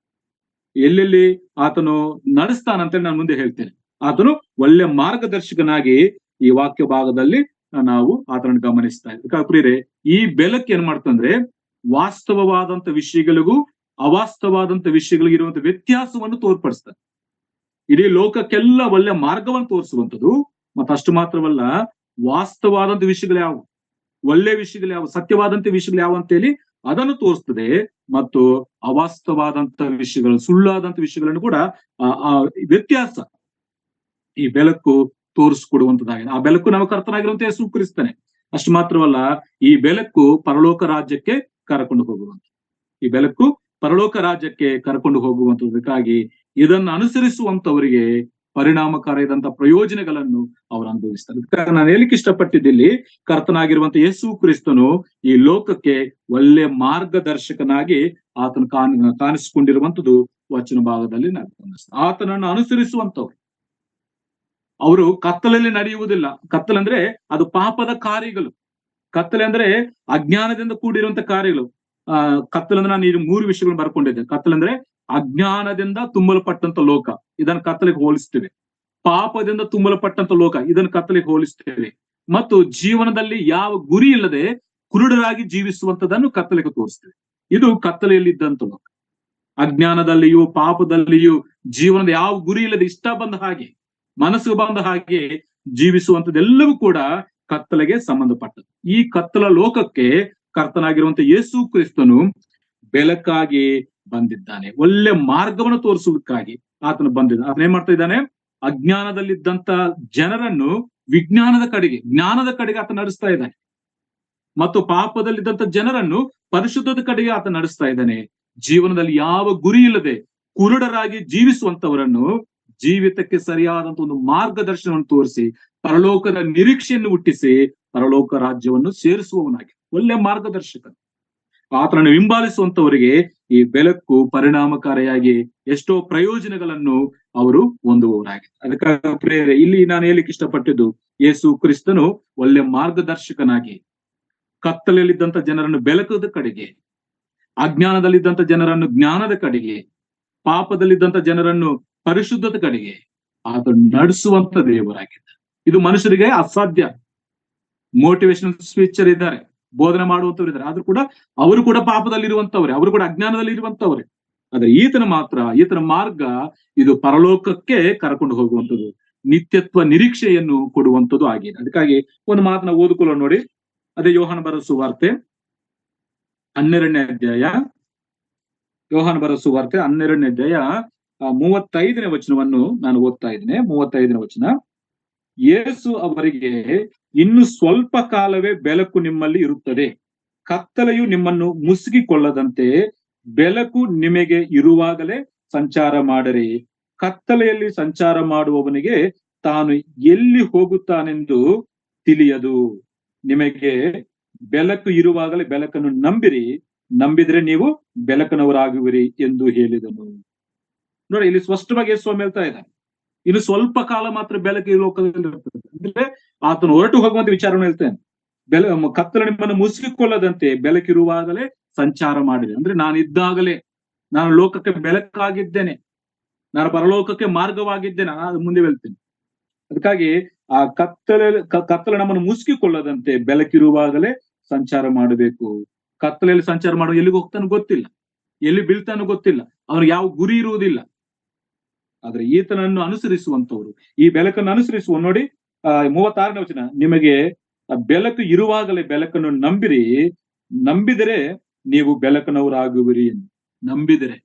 ಎಲ್ಲೆಲ್ಲಿ ಆತನು ನಡೆಸ್ತಾನಂತೇಳಿ ನಾನು ಮುಂದೆ ಹೇಳ್ತೇನೆ. ಆತನು ಒಳ್ಳೆ ಮಾರ್ಗದರ್ಶಕನಾಗಿ ಈ ವಾಕ್ಯ ಭಾಗದಲ್ಲಿ ನಾವು ಆತನನ್ನು ಗಮನಿಸ್ತಾ ಇದ್ದೀವಿ. ಪ್ರಿಯರೇ, ಈ ಬೆಳಕು ಏನ್ ಮಾಡ್ತಂದ್ರೆ ವಾಸ್ತವವಾದಂತ ವಿಷಯಗಳಿಗೂ ಅವಾಸ್ತವಾದಂತ ವಿಷಯಗಳಿಗೂ ಇರುವಂತ ವ್ಯತ್ಯಾಸವನ್ನು ತೋರ್ಪಡಿಸ್ತಾರೆ. ಇಡೀ ಲೋಕಕ್ಕೆಲ್ಲ ಒಳ್ಳೆ ಮಾರ್ಗವನ್ನು ತೋರಿಸುವಂಥದ್ದು. ಮತ್ತು ಅಷ್ಟು ಮಾತ್ರವಲ್ಲ, ವಾಸ್ತವವಾದಂತ ವಿಷಯಗಳು ಯಾವುವು, ಒಳ್ಳೆ ವಿಷಯಗಳು ಯಾವ, ಸತ್ಯವಾದಂತ ವಿಷಯಗಳು ಯಾವ ಅಂತೇಳಿ ಅದನ್ನು ತೋರಿಸ್ತದೆ. ಮತ್ತು ಅವಾಸ್ತವಾದಂತ ವಿಷಯಗಳು, ಸುಳ್ಳಾದಂತ ವಿಷಯಗಳನ್ನು ಕೂಡ ಆ ವ್ಯತ್ಯಾಸ ಈ ಬೆಳಕು ತೋರಿಸ್ಕೊಡುವಂತದ್ದಾಗಿದೆ. ಆ ಬೆಳಕು ನಮ್ಮ ಕರ್ತನಾಗಿರುವಂತೆ ಯೇಸು ಕ್ರಿಸ್ತನೇ. ಅಷ್ಟು ಮಾತ್ರವಲ್ಲ, ಈ ಬೆಳಕು ಪರಲೋಕ ರಾಜ್ಯಕ್ಕೆ ಕರ್ಕೊಂಡು ಹೋಗುವಂತ, ಈ ಬೆಳಕು ಪರಲೋಕ ರಾಜ್ಯಕ್ಕೆ ಕರ್ಕೊಂಡು ಹೋಗುವಂತದಕ್ಕಾಗಿ ಇದನ್ನು ಅನುಸರಿಸುವಂತವರಿಗೆ ಪರಿಣಾಮಕಾರಿಯಾದಂತ ಪ್ರಯೋಜನಗಳನ್ನು ಅವರು ಅನುಭವಿಸ್ತಾರೆ. ನಾನು ಹೇಳಿಕ್ಕೆ ಇಷ್ಟಪಟ್ಟಿದ್ದಲ್ಲಿ, ಕರ್ತನಾಗಿರುವಂತ ಯೇಸು ಕ್ರಿಸ್ತನು ಈ ಲೋಕಕ್ಕೆ ಒಳ್ಳೆ ಮಾರ್ಗದರ್ಶಕನಾಗಿ ಆತನು ಕಾಣಿಸಿಕೊಂಡಿರುವಂತದ್ದು ವಚನ ಭಾಗದಲ್ಲಿ ನಾವು ಗಮನಿಸ್ತೇವೆ. ಆತನನ್ನು ಅನುಸರಿಸುವಂತವ್ರು ಅವರು ಕತ್ತಲಲ್ಲಿ ನಡೆಯುವುದಿಲ್ಲ. ಕತ್ತಲಂದ್ರೆ ಅದು ಪಾಪದ ಕಾರ್ಯಗಳು. ಕತ್ತಲೆ ಅಂದ್ರೆ ಅಜ್ಞಾನದಿಂದ ಕೂಡಿರುವಂತ ಕಾರ್ಯಗಳು. ಕತ್ತಲಂದ್ರೆ ನಾನು ಈ 3 ವಿಷಯಗಳನ್ನು ಬರ್ಕೊಂಡಿದ್ದೆ. ಕತ್ತಲಂದ್ರೆ ಅಜ್ಞಾನದಿಂದ ತುಂಬಲ್ಪಟ್ಟಂತ ಲೋಕ, ಇದನ್ನು ಕತ್ತಲಿಗೆ ಹೋಲಿಸ್ತೇವೆ. ಪಾಪದಿಂದ ತುಂಬಲ್ಪಟ್ಟಂತ ಲೋಕ, ಇದನ್ನು ಕತ್ತಲಿಗೆ ಹೋಲಿಸ್ತೇವೆ. ಮತ್ತು ಜೀವನದಲ್ಲಿ ಯಾವ ಗುರಿ ಇಲ್ಲದೆ ಕುರುಡರಾಗಿ ಜೀವಿಸುವಂತದನ್ನು ಕತ್ತಲಿಗೆ ತೋರಿಸ್ತೇವೆ. ಇದು ಕತ್ತಲೆಯಲ್ಲಿದ್ದಂತ ಲೋಕ. ಅಜ್ಞಾನದಲ್ಲಿಯೂ ಪಾಪದಲ್ಲಿಯೂ ಜೀವನದ ಯಾವ ಗುರಿ ಇಲ್ಲದೆ ಇಷ್ಟ ಬಂದ ಹಾಗೆ, ಮನಸ್ಸು ಬಂದ ಹಾಗೆ ಜೀವಿಸುವಂತದ್ದೆಲ್ಲವೂ ಕೂಡ ಕತ್ತಲೆಗೆ ಸಂಬಂಧಪಟ್ಟದ್ದು. ಈ ಕತ್ತಲ ಲೋಕಕ್ಕೆ ಕರ್ತನಾಗಿರುವಂತ ಯೇಸು ಕ್ರಿಸ್ತನು ಬೆಳಕಾಗಿ ಬಂದಿದ್ದಾನೆ. ಒಳ್ಳೆ ಮಾರ್ಗವನ್ನು ತೋರಿಸುವುದಕ್ಕಾಗಿ ಆತನು ಬಂದಿದ್ದಾನೆ. ಆತನ ಏನ್ ಮಾಡ್ತಾ ಇದ್ದಾನೆ? ಅಜ್ಞಾನದಲ್ಲಿದ್ದಂತ ಜನರನ್ನು ವಿಜ್ಞಾನದ ಕಡೆಗೆ, ಜ್ಞಾನದ ಕಡೆಗೆ ಆತ ನಡೆಸ್ತಾ ಇದ್ದಾನೆ. ಮತ್ತು ಪಾಪದಲ್ಲಿದ್ದಂತ ಜನರನ್ನು ಪರಿಶುದ್ಧದ ಕಡೆಗೆ ಆತ ನಡೆಸ್ತಾ ಇದ್ದಾನೆ. ಜೀವನದಲ್ಲಿ ಯಾವ ಗುರಿ ಇಲ್ಲದೆ ಕುರುಡರಾಗಿ ಜೀವಿಸುವಂತವರನ್ನು ಜೀವಿತಕ್ಕೆ ಸರಿಯಾದಂತ ಒಂದು ಮಾರ್ಗದರ್ಶನವನ್ನು ತೋರಿಸಿ, ಪರಲೋಕದ ನಿರೀಕ್ಷೆಯನ್ನು ಹುಟ್ಟಿಸಿ ಪರಲೋಕ ರಾಜ್ಯವನ್ನು ಸೇರಿಸುವವನಾಗಿ ಒಳ್ಳೆ ಮಾರ್ಗದರ್ಶಕ. ಆತನನ್ನು ಹಿಂಬಾಲಿಸುವಂತವರಿಗೆ ಈ ಬೆಳಕು ಪರಿಣಾಮಕಾರಿಯಾಗಿ ಎಷ್ಟೋ ಪ್ರಯೋಜನಗಳನ್ನು ಅವರು ಹೊಂದುವವರಾಗಿದೆ. ಅದಕ್ಕಾಗಿ ಪ್ರಿಯರೇ, ಇಲ್ಲಿ ನಾನು ಹೇಳಿಕ್ಕೆ ಇಷ್ಟಪಟ್ಟಿದ್ದು, ಯೇಸು ಕ್ರಿಸ್ತನು ಒಳ್ಳೆ ಮಾರ್ಗದರ್ಶಕನಾಗಿ ಕತ್ತಲೆಯಲ್ಲಿದ್ದಂತ ಜನರನ್ನು ಬೆಳಕದ ಕಡೆಗೆ, ಅಜ್ಞಾನದಲ್ಲಿದ್ದಂತ ಜನರನ್ನು ಜ್ಞಾನದ ಕಡೆಗೆ, ಪಾಪದಲ್ಲಿದ್ದಂತ ಜನರನ್ನು ಪರಿಶುದ್ಧದ ಕಡೆಗೆ ಆತನು ನಡೆಸುವಂತ ದೇವರಾಗಿದ್ದ. ಇದು ಮನುಷ್ಯರಿಗೆ ಅಸಾಧ್ಯ. ಮೋಟಿವೇಶನಲ್ ಸ್ಪೀಚರ್ ಇದ್ದಾರೆ, ಬೋಧನೆ ಮಾಡುವಂತವ್ರು ಇದ್ದಾರೆ, ಆದ್ರೂ ಕೂಡ ಅವರು ಕೂಡ ಪಾಪದಲ್ಲಿರುವಂತವ್ರೆ, ಅವರು ಕೂಡ ಅಜ್ಞಾನದಲ್ಲಿ ಇರುವಂತವ್ರೆ. ಆದ್ರೆ ಈತನ ಮಾರ್ಗ ಇದು ಪರಲೋಕಕ್ಕೆ ಕರ್ಕೊಂಡು ಹೋಗುವಂಥದ್ದು, ನಿತ್ಯತ್ವ ನಿರೀಕ್ಷೆಯನ್ನು ಕೊಡುವಂಥದ್ದು ಆಗಿದೆ. ಅದಕ್ಕಾಗಿ ಒಂದು ಮಾತನ್ನ ಓದಿಕೊಳ್ಳೋಣ ನೋಡಿ. ಅದೇ ಯೋಹಾನ ಬರೆದ ಸುವಾರ್ತೆ 12ನೇ ಅಧ್ಯಾಯ, ಯೋಹಾನ ಬರೆದ ಸುವಾರ್ತೆ 12ನೇ ಅಧ್ಯಾಯ 35ನೇ ವಚನವನ್ನು ನಾನು ಓದ್ತಾ ಇದ್ದೇನೆ. 35ನೇ ವಚನ. ಯೇಸು ಅವರಿಗೆ, ಇನ್ನು ಸ್ವಲ್ಪ ಕಾಲವೇ ಬೆಳಕು ನಿಮ್ಮಲ್ಲಿ ಇರುತ್ತದೆ, ಕತ್ತಲೆಯು ನಿಮ್ಮನ್ನು ಮುಸುಗಿಕೊಳ್ಳದಂತೆ ಬೆಳಕು ನಿಮಗೆ ಇರುವಾಗಲೇ ಸಂಚಾರ ಮಾಡಿರಿ. ಕತ್ತಲೆಯಲ್ಲಿ ಸಂಚಾರ ಮಾಡುವವನಿಗೆ ತಾನು ಎಲ್ಲಿ ಹೋಗುತ್ತಾನೆಂದು ತಿಳಿಯದು. ನಿಮಗೆ ಬೆಳಕು ಇರುವಾಗಲೇ ಬೆಳಕನ್ನು ನಂಬಿರಿ, ನಂಬಿದ್ರೆ ನೀವು ಬೆಳಕನವರಾಗುವಿರಿ ಎಂದು ಹೇಳಿದನು. ನೋಡಿ, ಇಲ್ಲಿ ಸ್ಪಷ್ಟವಾಗಿ ಸ್ವಾಮಿ ಹೇಳ್ತಾ ಇದ್ದಾನೆ, ಇನ್ನು ಸ್ವಲ್ಪ ಕಾಲ ಮಾತ್ರ ಬೆಳಕು ಈ ಲೋಕದಲ್ಲಿ ಇರ್ತದೆ. ಅಂದ್ರೆ ಆತನು ಹೊರಟು ಹೋಗುವಂತ ವಿಚಾರವನ್ನು ಹೇಳ್ತೇನೆ. ಕತ್ತಲೆ ನಿಮ್ಮನ್ನು ಮುಸುಗಿಕೊಳ್ಳದಂತೆ ಬೆಳಕಿರುವಾಗಲೇ ಸಂಚಾರ ಮಾಡಿದೆ. ಅಂದ್ರೆ ನಾನಿದ್ದಾಗಲೇ, ನಾನು ಲೋಕಕ್ಕೆ ಬೆಳಕಾಗಿದ್ದೇನೆ, ನಾನು ಪರಲೋಕಕ್ಕೆ ಮಾರ್ಗವಾಗಿದ್ದೇನೆ, ನಾನು ಮುಂದೆ ಹೇಳ್ತೇನೆ. ಅದಕ್ಕಾಗಿ ಆ ಕತ್ತಲೆ ನಮ್ಮನ್ನು ಮುಸುಗಿಕೊಳ್ಳದಂತೆ ಬೆಳಕಿರುವಾಗಲೇ ಸಂಚಾರ ಮಾಡಬೇಕು. ಕತ್ತಲೆಯಲ್ಲಿ ಸಂಚಾರ ಮಾಡುವ ಎಲ್ಲಿಗೆ ಹೋಗ್ತಾನೋ ಗೊತ್ತಿಲ್ಲ, ಎಲ್ಲಿ ಬೀಳ್ತಾನೋ ಗೊತ್ತಿಲ್ಲ, ಅವ್ರಿಗೆ ಯಾವ ಗುರಿ ಇರುವುದಿಲ್ಲ. ಆದ್ರೆ ಈತನನ್ನು ಅನುಸರಿಸುವಂತವ್ರು, ಈ ಬೆಳಕನ್ನು ಅನುಸರಿಸುವ ನೋಡಿ 36ನೇ ವಚನ. ನಿಮಗೆ ಬೆಳಕು ಇರುವಾಗಲೇ ಬೆಳಕನ್ನು ನಂಬಿರಿ, ನಂಬಿದರೆ ನೀವು ಬೆಳಕನವರಾಗುವಿರಿ. ನಂಬಿದರೆ,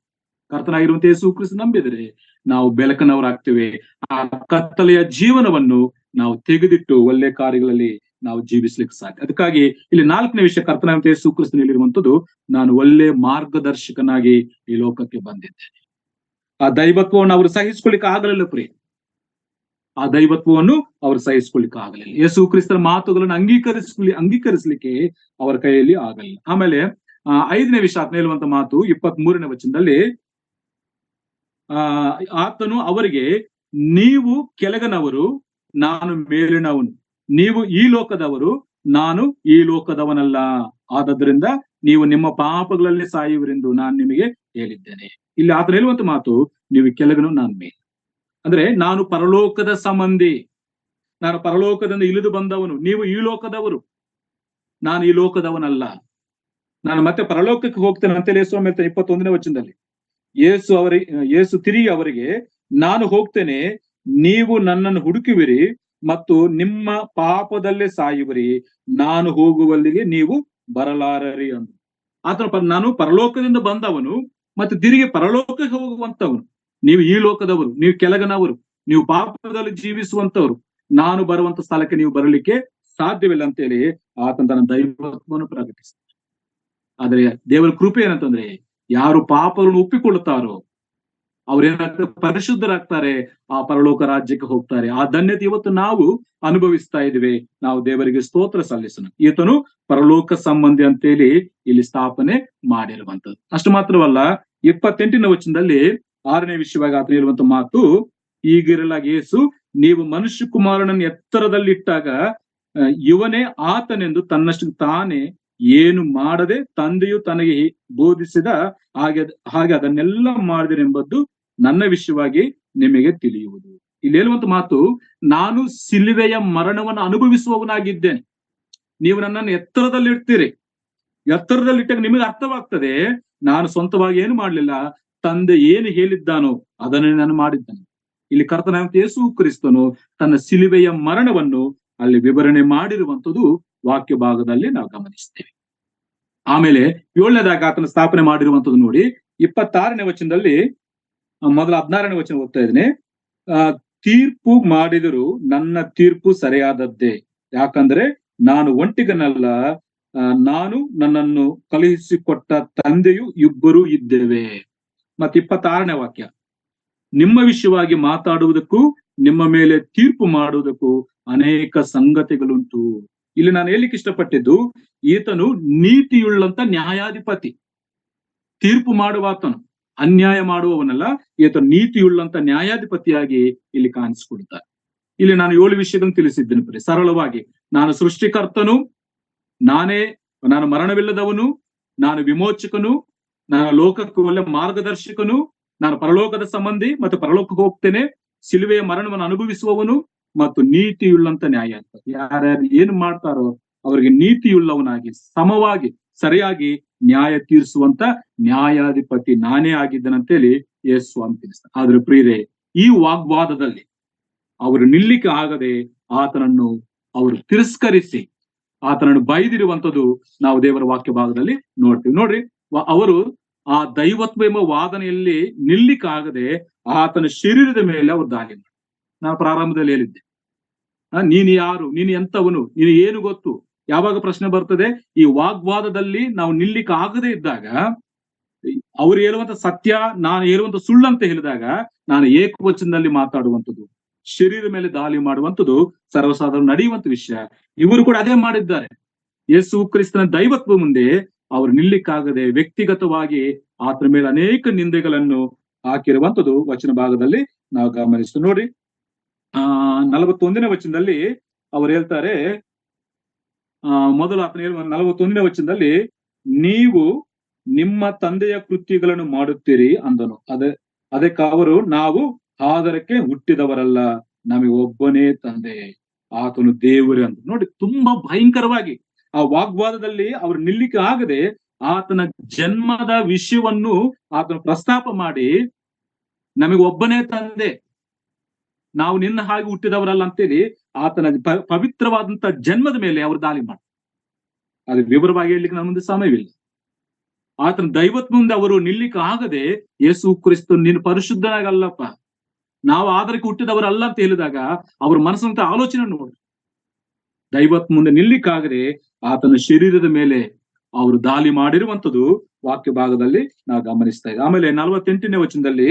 ಕರ್ತನಾಗಿರುವಂತ ಯೇಸು ಕ್ರಿಸ್ತ ನಂಬಿದರೆ ನಾವು ಬೆಳಕನವರಾಗ್ತೇವೆ. ಆ ಕತ್ತಲೆಯ ಜೀವನವನ್ನು ನಾವು ತೆಗೆದಿಟ್ಟು ಒಳ್ಳೆ ಕಾರ್ಯಗಳಲ್ಲಿ ನಾವು ಜೀವಿಸ್ಲಿಕ್ಕೆ ಸಾಧ್ಯ. ಅದಕ್ಕಾಗಿ ಇಲ್ಲಿ 4ನೇ ವಿಷಯ, ಕರ್ತನಾದಂತ ಯೇಸು ಕ್ರಿಸ್ತನಲ್ಲಿರುವಂತದ್ದು, ನಾನು ಒಳ್ಳೆ ಮಾರ್ಗದರ್ಶಕನಾಗಿ ಈ ಲೋಕಕ್ಕೆ ಬಂದಿದ್ದೇನೆ. ಆ ದೈವತ್ವವನ್ನು ಅವರು ಸಹಿಸ್ಕೊಳ್ಳಿಕ್ಕೆ ಆಗಲಿಲ್ಲ ಪ್ರಿಯ. ಆ ದೈವತ್ವವನ್ನು ಅವರು ಸಹಿಸ್ಕೊಳ್ಳಿಕ್ಕೆ ಆಗಲಿಲ್ಲ. ಯೇಸು ಕ್ರಿಸ್ತನ ಮಾತುಗಳನ್ನು ಅಂಗೀಕರಿಸಲಿಕ್ಕೆ ಅವರ ಕೈಯಲ್ಲಿ ಆಗಲಿಲ್ಲ. ಆಮೇಲೆ 5ನೇ ವಿಷಯ ಆತನ ಹೇಳುವಂತ ಮಾತು 23ನೇ ವಚನದಲ್ಲಿ, ಆತನು ಅವರಿಗೆ, ನೀವು ಕೆಳಗನವರು, ನಾನು ಮೇಲಿನವನು, ನೀವು ಈ ಲೋಕದವರು, ನಾನು ಈ ಲೋಕದವನಲ್ಲ, ಆದದ್ರಿಂದ ನೀವು ನಿಮ್ಮ ಪಾಪಗಳಲ್ಲಿ ಸಾಯುವರೆಂದು ನಾನು ನಿಮಗೆ ಹೇಳಿದ್ದೇನೆ. ಇಲ್ಲಿ ಆತನು ಹೇಳುವಂತ ಮಾತು, ನೀವು ಕೆಳಗನು, ನಾನು ಮೇಲೆ. ಅಂದ್ರೆ ನಾನು ಪರಲೋಕದ ಸಂಬಂಧಿ, ನಾನು ಪರಲೋಕದಿಂದ ಇಳಿದು ಬಂದವನು, ನೀವು ಈ ಲೋಕದವರು, ನಾನು ಈ ಲೋಕದವನಲ್ಲ. ನಾನು ಮತ್ತೆ ಪರಲೋಕಕ್ಕೆ ಹೋಗ್ತೇನೆ ಅಂತ ಯೇಸು ಹೇಳ್ತಾನೆ 21ನೇ ವಚನದಲ್ಲಿ. ಯೇಸು ತಿರುಗಿ ಅವರಿಗೆ, ನಾನು ಹೋಗ್ತೇನೆ, ನೀವು ನನ್ನನ್ನು ಹುಡುಕುವಿರಿ ಮತ್ತು ನಿಮ್ಮ ಪಾಪದಲ್ಲೇ ಸಾಯುವಿರಿ, ನಾನು ಹೋಗುವಲ್ಲಿಗೆ ನೀವು ಬರಲಾರರಿ ಅಂದು. ನಾನು ಪರಲೋಕದಿಂದ ಬಂದವನು ಮತ್ತು ತಿರುಗಿ ಪರಲೋಕಕ್ಕೆ ಹೋಗುವಂತವನು. ನೀವು ಈ ಲೋಕದವರು, ನೀವು ಕೆಳಗನವರು, ನೀವು ಪಾಪದಲ್ಲಿ ಜೀವಿಸುವಂತವ್ರು, ನಾನು ಬರುವಂತ ಸ್ಥಳಕ್ಕೆ ನೀವು ಬರಲಿಕ್ಕೆ ಸಾಧ್ಯವಿಲ್ಲ ಅಂತೇಳಿ ಆತನ ತನ್ನ ದೈವತ್ವವನ್ನು ಪ್ರಕಟಿಸ್ತಾರೆ. ಆದ್ರೆ ದೇವರ ಕೃಪೆ ಏನಂತಂದ್ರೆ, ಯಾರು ಪಾಪಗಳನ್ನು ಒಪ್ಪಿಕೊಳ್ಳುತ್ತಾರೋ ಅವ್ರೇನಾಗ್ತಾರೆ, ಪರಿಶುದ್ಧರಾಗ್ತಾರೆ, ಆ ಪರಲೋಕ ರಾಜ್ಯಕ್ಕೆ ಹೋಗ್ತಾರೆ. ಆ ಧನ್ಯತೆ ಇವತ್ತು ನಾವು ಅನುಭವಿಸ್ತಾ ಇದ್ದೀವಿ. ನಾವು ದೇವರಿಗೆ ಸ್ತೋತ್ರ ಸಲ್ಲಿಸೋಣ. ಈತನು ಪರಲೋಕ ಸಂಬಂಧಿ ಅಂತೇಳಿ ಇಲ್ಲಿ ಸ್ಥಾಪನೆ ಮಾಡಿರುವಂತದ್ದು. ಅಷ್ಟು ಮಾತ್ರವಲ್ಲ, 28ನೇ ವಚನದಲ್ಲಿ 6ನೇ ವಿಷಯವಾಗಿ ಆತನು ಹೇಳುವಂತ ಮಾತು, ಈಗಿರಲಾಗಿ ಯೇಸು, ನೀವು ಮನುಷ್ಯ ಕುಮಾರನನ್ನು ಎತ್ತರದಲ್ಲಿಟ್ಟಾಗ ಇವನೇ ಆತನೆಂದು ತನ್ನಷ್ಟು ತಾನೇ ಏನು ಮಾಡದೆ ತಂದೆಯು ತನಗೆ ಬೋಧಿಸಿದ ಹಾಗೆ ಅದನ್ನೆಲ್ಲ ಮಾಡಿದರೆಂಬುದು ನನ್ನ ವಿಷಯವಾಗಿ ನಿಮಗೆ ತಿಳಿಯುವುದು. ಇಲ್ಲಿ ಹೇಳುವಂತ ಮಾತು, ನಾನು ಸಿಲುವೆಯ ಮರಣವನ್ನು ಅನುಭವಿಸುವವನಾಗಿದ್ದೇನೆ. ನೀವು ನನ್ನನ್ನು ಎತ್ತರದಲ್ಲಿಡ್ತೀರಿ. ಎತ್ತರದಲ್ಲಿಟ್ಟಾಗ ನಿಮಗೆ ಅರ್ಥವಾಗ್ತದೆ, ನಾನು ಸ್ವಂತವಾಗಿ ಏನು ಮಾಡ್ಲಿಲ್ಲ, ತಂದೆ ಏನು ಹೇಳಿದ್ದಾನೋ ಅದನ್ನೇ ನಾನು ಮಾಡಿದ್ದಾನೆ. ಇಲ್ಲಿ ಕರ್ತನಾದಂತ ಯೇಸು ಕ್ರಿಸ್ತನು ತನ್ನ ಸಿಲುವೆಯ ಮರಣವನ್ನು ಅಲ್ಲಿ ವಿವರಣೆ ಮಾಡಿರುವಂತದ್ದು ವಾಕ್ಯ ಭಾಗದಲ್ಲಿ ನಾವು ಗಮನಿಸ್ತೇವೆ. ಆಮೇಲೆ 7ನೇದಾಗಿ ಆತನ ಸ್ಥಾಪನೆ ಮಾಡಿರುವಂತದ್ದು ನೋಡಿ, 26ನೇ ವಚನದಲ್ಲಿ, ಮೊದಲ 16ನೇ ವಚನ ಓದ್ತಾ ಇದ್ದೇನೆ. ತೀರ್ಪು ಮಾಡಿದರೂ ನನ್ನ ತೀರ್ಪು ಸರಿಯಾದದ್ದೇ, ಯಾಕಂದ್ರೆ ನಾನು ಒಂಟಿಗನಲ್ಲ, ನಾನು ನನ್ನನ್ನು ಕಳುಹಿಸಿಕೊಟ್ಟ ತಂದೆಯು ಇಬ್ಬರೂ ಇದ್ದೇವೆ. ಮತ್ತೆ 26ನೇ ವಾಕ್ಯ, ನಿಮ್ಮ ವಿಷಯವಾಗಿ ಮಾತಾಡುವುದಕ್ಕೂ ನಿಮ್ಮ ಮೇಲೆ ತೀರ್ಪು ಮಾಡುವುದಕ್ಕೂ ಅನೇಕ ಸಂಗತಿಗಳುಂಟು. ಇಲ್ಲಿ ನಾನು ಹೇಳಲಿಕ್ಕೆ ಇಷ್ಟಪಟ್ಟಿದ್ದು, ಈತನು ನೀತಿಯುಳ್ಳಂತ ನ್ಯಾಯಾಧಿಪತಿ, ತೀರ್ಪು ಮಾಡುವಾತನು, ಅನ್ಯಾಯ ಮಾಡುವವನಲ್ಲ. ಈತ ನೀತಿಯುಳ್ಳಂತ ನ್ಯಾಯಾಧಿಪತಿಯಾಗಿ ಇಲ್ಲಿ ಕಾಣಿಸಿಕೊಡ್ತಾರೆ. ಇಲ್ಲಿ ನಾನು 7 ವಿಷಯಗಳನ್ನು ತಿಳಿಸಿದ್ದೇನೆ ಸರಳವಾಗಿ. ನಾನು ಸೃಷ್ಟಿಕರ್ತನು, ನಾನು ಮರಣವಿಲ್ಲದವನು, ನಾನು ವಿಮೋಚಕನು, ನಾನು ಲೋಕಕ್ಕೆ ಒಳ್ಳೆ ಮಾರ್ಗದರ್ಶಕನು, ನಾನು ಪರಲೋಕದ ಸಂಬಂಧಿ ಮತ್ತು ಪರಲೋಕಕ್ಕೆ ಹೋಗ್ತೇನೆ, ಸಿಲುವೆಯ ಮರಣವನ್ನು ಅನುಭವಿಸುವವನು ಮತ್ತು ನೀತಿಯುಳ್ಳಂತ ನ್ಯಾಯಾಧಿಪತಿ. ಯಾರ್ಯಾರು ಏನು ಮಾಡ್ತಾರೋ ಅವರಿಗೆ ನೀತಿಯುಳ್ಳವನಾಗಿ, ಸಮವಾಗಿ, ಸರಿಯಾಗಿ ನ್ಯಾಯ ತೀರಿಸುವಂತ ನ್ಯಾಯಾಧಿಪತಿ ನಾನೇ ಆಗಿದ್ದೇನಂತೇಳಿ ಯೇಸು ಸ್ವಾಮಿ ತಿಳಿಸ್ತಾರೆ. ಆದ್ರೆ ಪ್ರಿಯರೇ, ಈ ವಾಗ್ವಾದದಲ್ಲಿ ಅವರು ನಿಲ್ಲಿಕ್ಕೆ ಆಗದೆ ಆತನನ್ನು ಅವರು ತಿರಸ್ಕರಿಸಿ ಆತನನ್ನು ಬೈದಿರುವಂತದ್ದು ನಾವು ದೇವರ ವಾಕ್ಯ ಭಾಗದಲ್ಲಿ ನೋಡ್ತೀವಿ. ನೋಡ್ರಿ, ಅವರು ಆ ದೈವತ್ವ ಎಂಬ ವಾದನೆಯಲ್ಲಿ ನಿಲ್ಲಿಕ್ಕಾಗದೆ ಆತನ ಶರೀರದ ಮೇಲೆ ಅವರು ದಾಳಿ ಮಾಡಿ. ನಾನು ಪ್ರಾರಂಭದಲ್ಲಿ ಹೇಳಿದ್ದೆ, ನೀನು ಯಾರು, ನೀನು ಎಂತವನು, ನೀನು ಏನು ಗೊತ್ತು, ಯಾವಾಗ ಪ್ರಶ್ನೆ ಬರ್ತದೆ, ಈ ವಾಗ್ವಾದದಲ್ಲಿ ನಾವು ನಿಲ್ಲಿಕ್ಕೆ ಆಗದೆ ಇದ್ದಾಗ, ಅವ್ರು ಹೇಳುವಂತ ಸತ್ಯ ನಾನು ಹೇಳುವಂತ ಸುಳ್ಳು ಅಂತ ಹೇಳಿದಾಗ ನಾನು ಏಕವಚನದಲ್ಲಿ ಮಾತಾಡುವಂಥದ್ದು, ಶರೀರ ಮೇಲೆ ದಾಳಿ ಮಾಡುವಂಥದ್ದು ಸರ್ವಸಾಧಾರಣ ನಡೆಯುವಂತ ವಿಷಯ. ಇವರು ಕೂಡ ಅದೇ ಮಾಡಿದ್ದಾರೆ. ಯೇಸು ಕ್ರಿಸ್ತನ ದೈವತ್ವ ಮುಂದೆ ಅವರು ನಿಲ್ಲಿಕ್ಕಾಗದೆ ವ್ಯಕ್ತಿಗತವಾಗಿ ಆತನ ಮೇಲೆ ಅನೇಕ ನಿಂದೆಗಳನ್ನು ಹಾಕಿರುವಂಥದ್ದು ವಚನ ಭಾಗದಲ್ಲಿ ನಾವು ಗಮನಿಸ್ತು. ನೋಡಿ, 41ನೇ ವಚನದಲ್ಲಿ ಅವ್ರು ಹೇಳ್ತಾರೆ, ಮೊದಲು ಆತನ ಹೇಳುವ 41ನೇ ವಚನದಲ್ಲಿ, ನೀವು ನಿಮ್ಮ ತಂದೆಯ ಕೃತ್ಯಗಳನ್ನು ಮಾಡುತ್ತೀರಿ ಅಂದನು. ಅದಕ್ಕೆ ಅವರು, ನಾವು ಆದರಕ್ಕೆ ಹುಟ್ಟಿದವರಲ್ಲ, ನಮಗೆ ಒಬ್ಬನೇ ತಂದೆ, ಆತನು ದೇವರು ಅಂತ. ನೋಡಿ, ತುಂಬಾ ಭಯಂಕರವಾಗಿ ಆ ವಾಗ್ವಾದದಲ್ಲಿ ಅವರು ನಿಲ್ಲಿಕ್ಕೆ ಆಗದೆ ಆತನ ಜನ್ಮದ ವಿಷಯವನ್ನು ಆತನು ಪ್ರಸ್ತಾಪ ಮಾಡಿ, ನಮಗೆ ಒಬ್ಬನೇ ತಂದೆ, ನಾವು ನಿನ್ನ ಹಾಗೆ ಹುಟ್ಟಿದವರಲ್ಲ ಅಂತೇಳಿ ಆತನ ಪವಿತ್ರವಾದಂತ ಜನ್ಮದ ಮೇಲೆ ಅವರು ದಾಳಿ ಮಾಡ್ತಾರೆ. ಅದು ವಿವರವಾಗಿ ಹೇಳಲಿಕ್ಕೆ ನನ್ನ ಮುಂದೆ ಸಮಯವಿಲ್ಲ. ಆತನ ದೈವತ್ವ ಮುಂದೆ ಅವರು ನಿಲ್ಲಿಕ್ಕೆ ಆಗದೆ, ಯೇಸು ಕ್ರಿಸ್ತ ನೀನು ಪರಿಶುದ್ಧನಾಗಲ್ಲಪ್ಪ, ನಾವು ಆಧಾರಕ್ಕೆ ಹುಟ್ಟಿದವರಲ್ಲ ಅಂತ ಹೇಳಿದಾಗ ಅವ್ರ ಮನಸ್ಸಂತ ಆಲೋಚನೆ ನೋಡಿ. ದೈವತ್ ಮುಂದೆ ನಿಲ್ಲಿಕ್ಕಾಗದೆ ಆತನ ಶರೀರದ ಮೇಲೆ ಅವರು ದಾಳಿ ಮಾಡಿರುವಂತದ್ದು ವಾಕ್ಯ ಭಾಗದಲ್ಲಿ ನಾವು ಗಮನಿಸ್ತಾ ಇದ್ದೇವೆ. ಆಮೇಲೆ 48ನೇ ವಚನದಲ್ಲಿ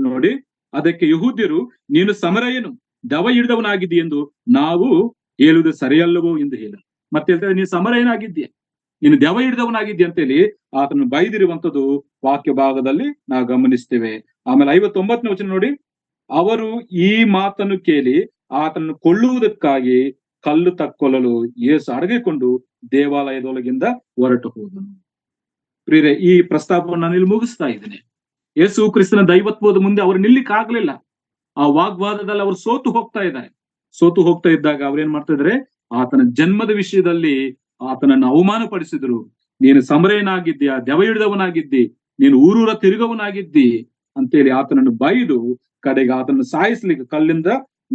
ನೋಡಿ, ಅದಕ್ಕೆ ಯಹೂದ್ಯರು, ನೀನು ಸಮರಯನು, ದವ ಹಿಡಿದವನಾಗಿದ್ದಿ ಎಂದು ನಾವು ಹೇಳುವುದು ಸರಿಯಲ್ಲವೋ ಎಂದು ಹೇಳ. ಮತ್ತೆ ಹೇಳ್ತಾರೆ, ನೀನು ಸಮರಯನಾಗಿದ್ದೀಯ, ನೀನು ದೆವ ಹಿಡಿದವನಾಗಿದ್ದೀಯ ಅಂತೇಳಿ ಆತನ ಬೈದಿರುವಂತದ್ದು ವಾಕ್ಯ ಭಾಗದಲ್ಲಿ ನಾವು ಗಮನಿಸ್ತೇವೆ. ಆಮೇಲೆ 59ನೇ ವಚನ ನೋಡಿ, ಅವರು ಈ ಮಾತನ್ನು ಕೇಳಿ ಆತನನ್ನು ಕೊಳ್ಳುವುದಕ್ಕಾಗಿ ಕಲ್ಲು ತಕ್ಕೊಳ್ಳಲು ಯೇಸು ಅಡಗಿಕೊಂಡು ದೇವಾಲಯದೊಳಗಿಂದ ಹೊರಟು ಹೋದನು. ಪ್ರಿಯರೇ, ಈ ಪ್ರಸ್ತಾಪವನ್ನು ನಾನು ಇಲ್ಲಿ ಮುಗಿಸ್ತಾ ಇದ್ದೇನೆ. ಯೇಸು ಕ್ರಿಸ್ತನ ದೈವತ್ವದ ಮುಂದೆ ಅವರು ನಿಲ್ಲಿಕ್ಕಾಗ್ಲಿಲ್ಲ. ಆ ವಾಗ್ವಾದದಲ್ಲಿ ಅವರು ಸೋತು ಹೋಗ್ತಾ ಇದ್ದಾಗ ಅವ್ರೇನ್ ಮಾಡ್ತಾ ಇದಾರೆ, ಆತನ ಜನ್ಮದ ವಿಷಯದಲ್ಲಿ ಆತನನ್ನು ಅವಮಾನ ಪಡಿಸಿದ್ರು. ನೀನು ಸಮರೆಯನಾಗಿದ್ದೀಯಾ, ದೆವ ಹಿಡಿದವನಾಗಿದ್ದಿ, ನೀನು ಊರೂರ ತಿರುಗವನಾಗಿದ್ದಿ ಅಂತೇಳಿ ಆತನನ್ನು ಬೈದು ಕಡೆಗೆ ಆತನನ್ನು ಸಾಯಿಸ್ಲಿಕ್ಕೆ, ಕಲ್ಲಿಂದ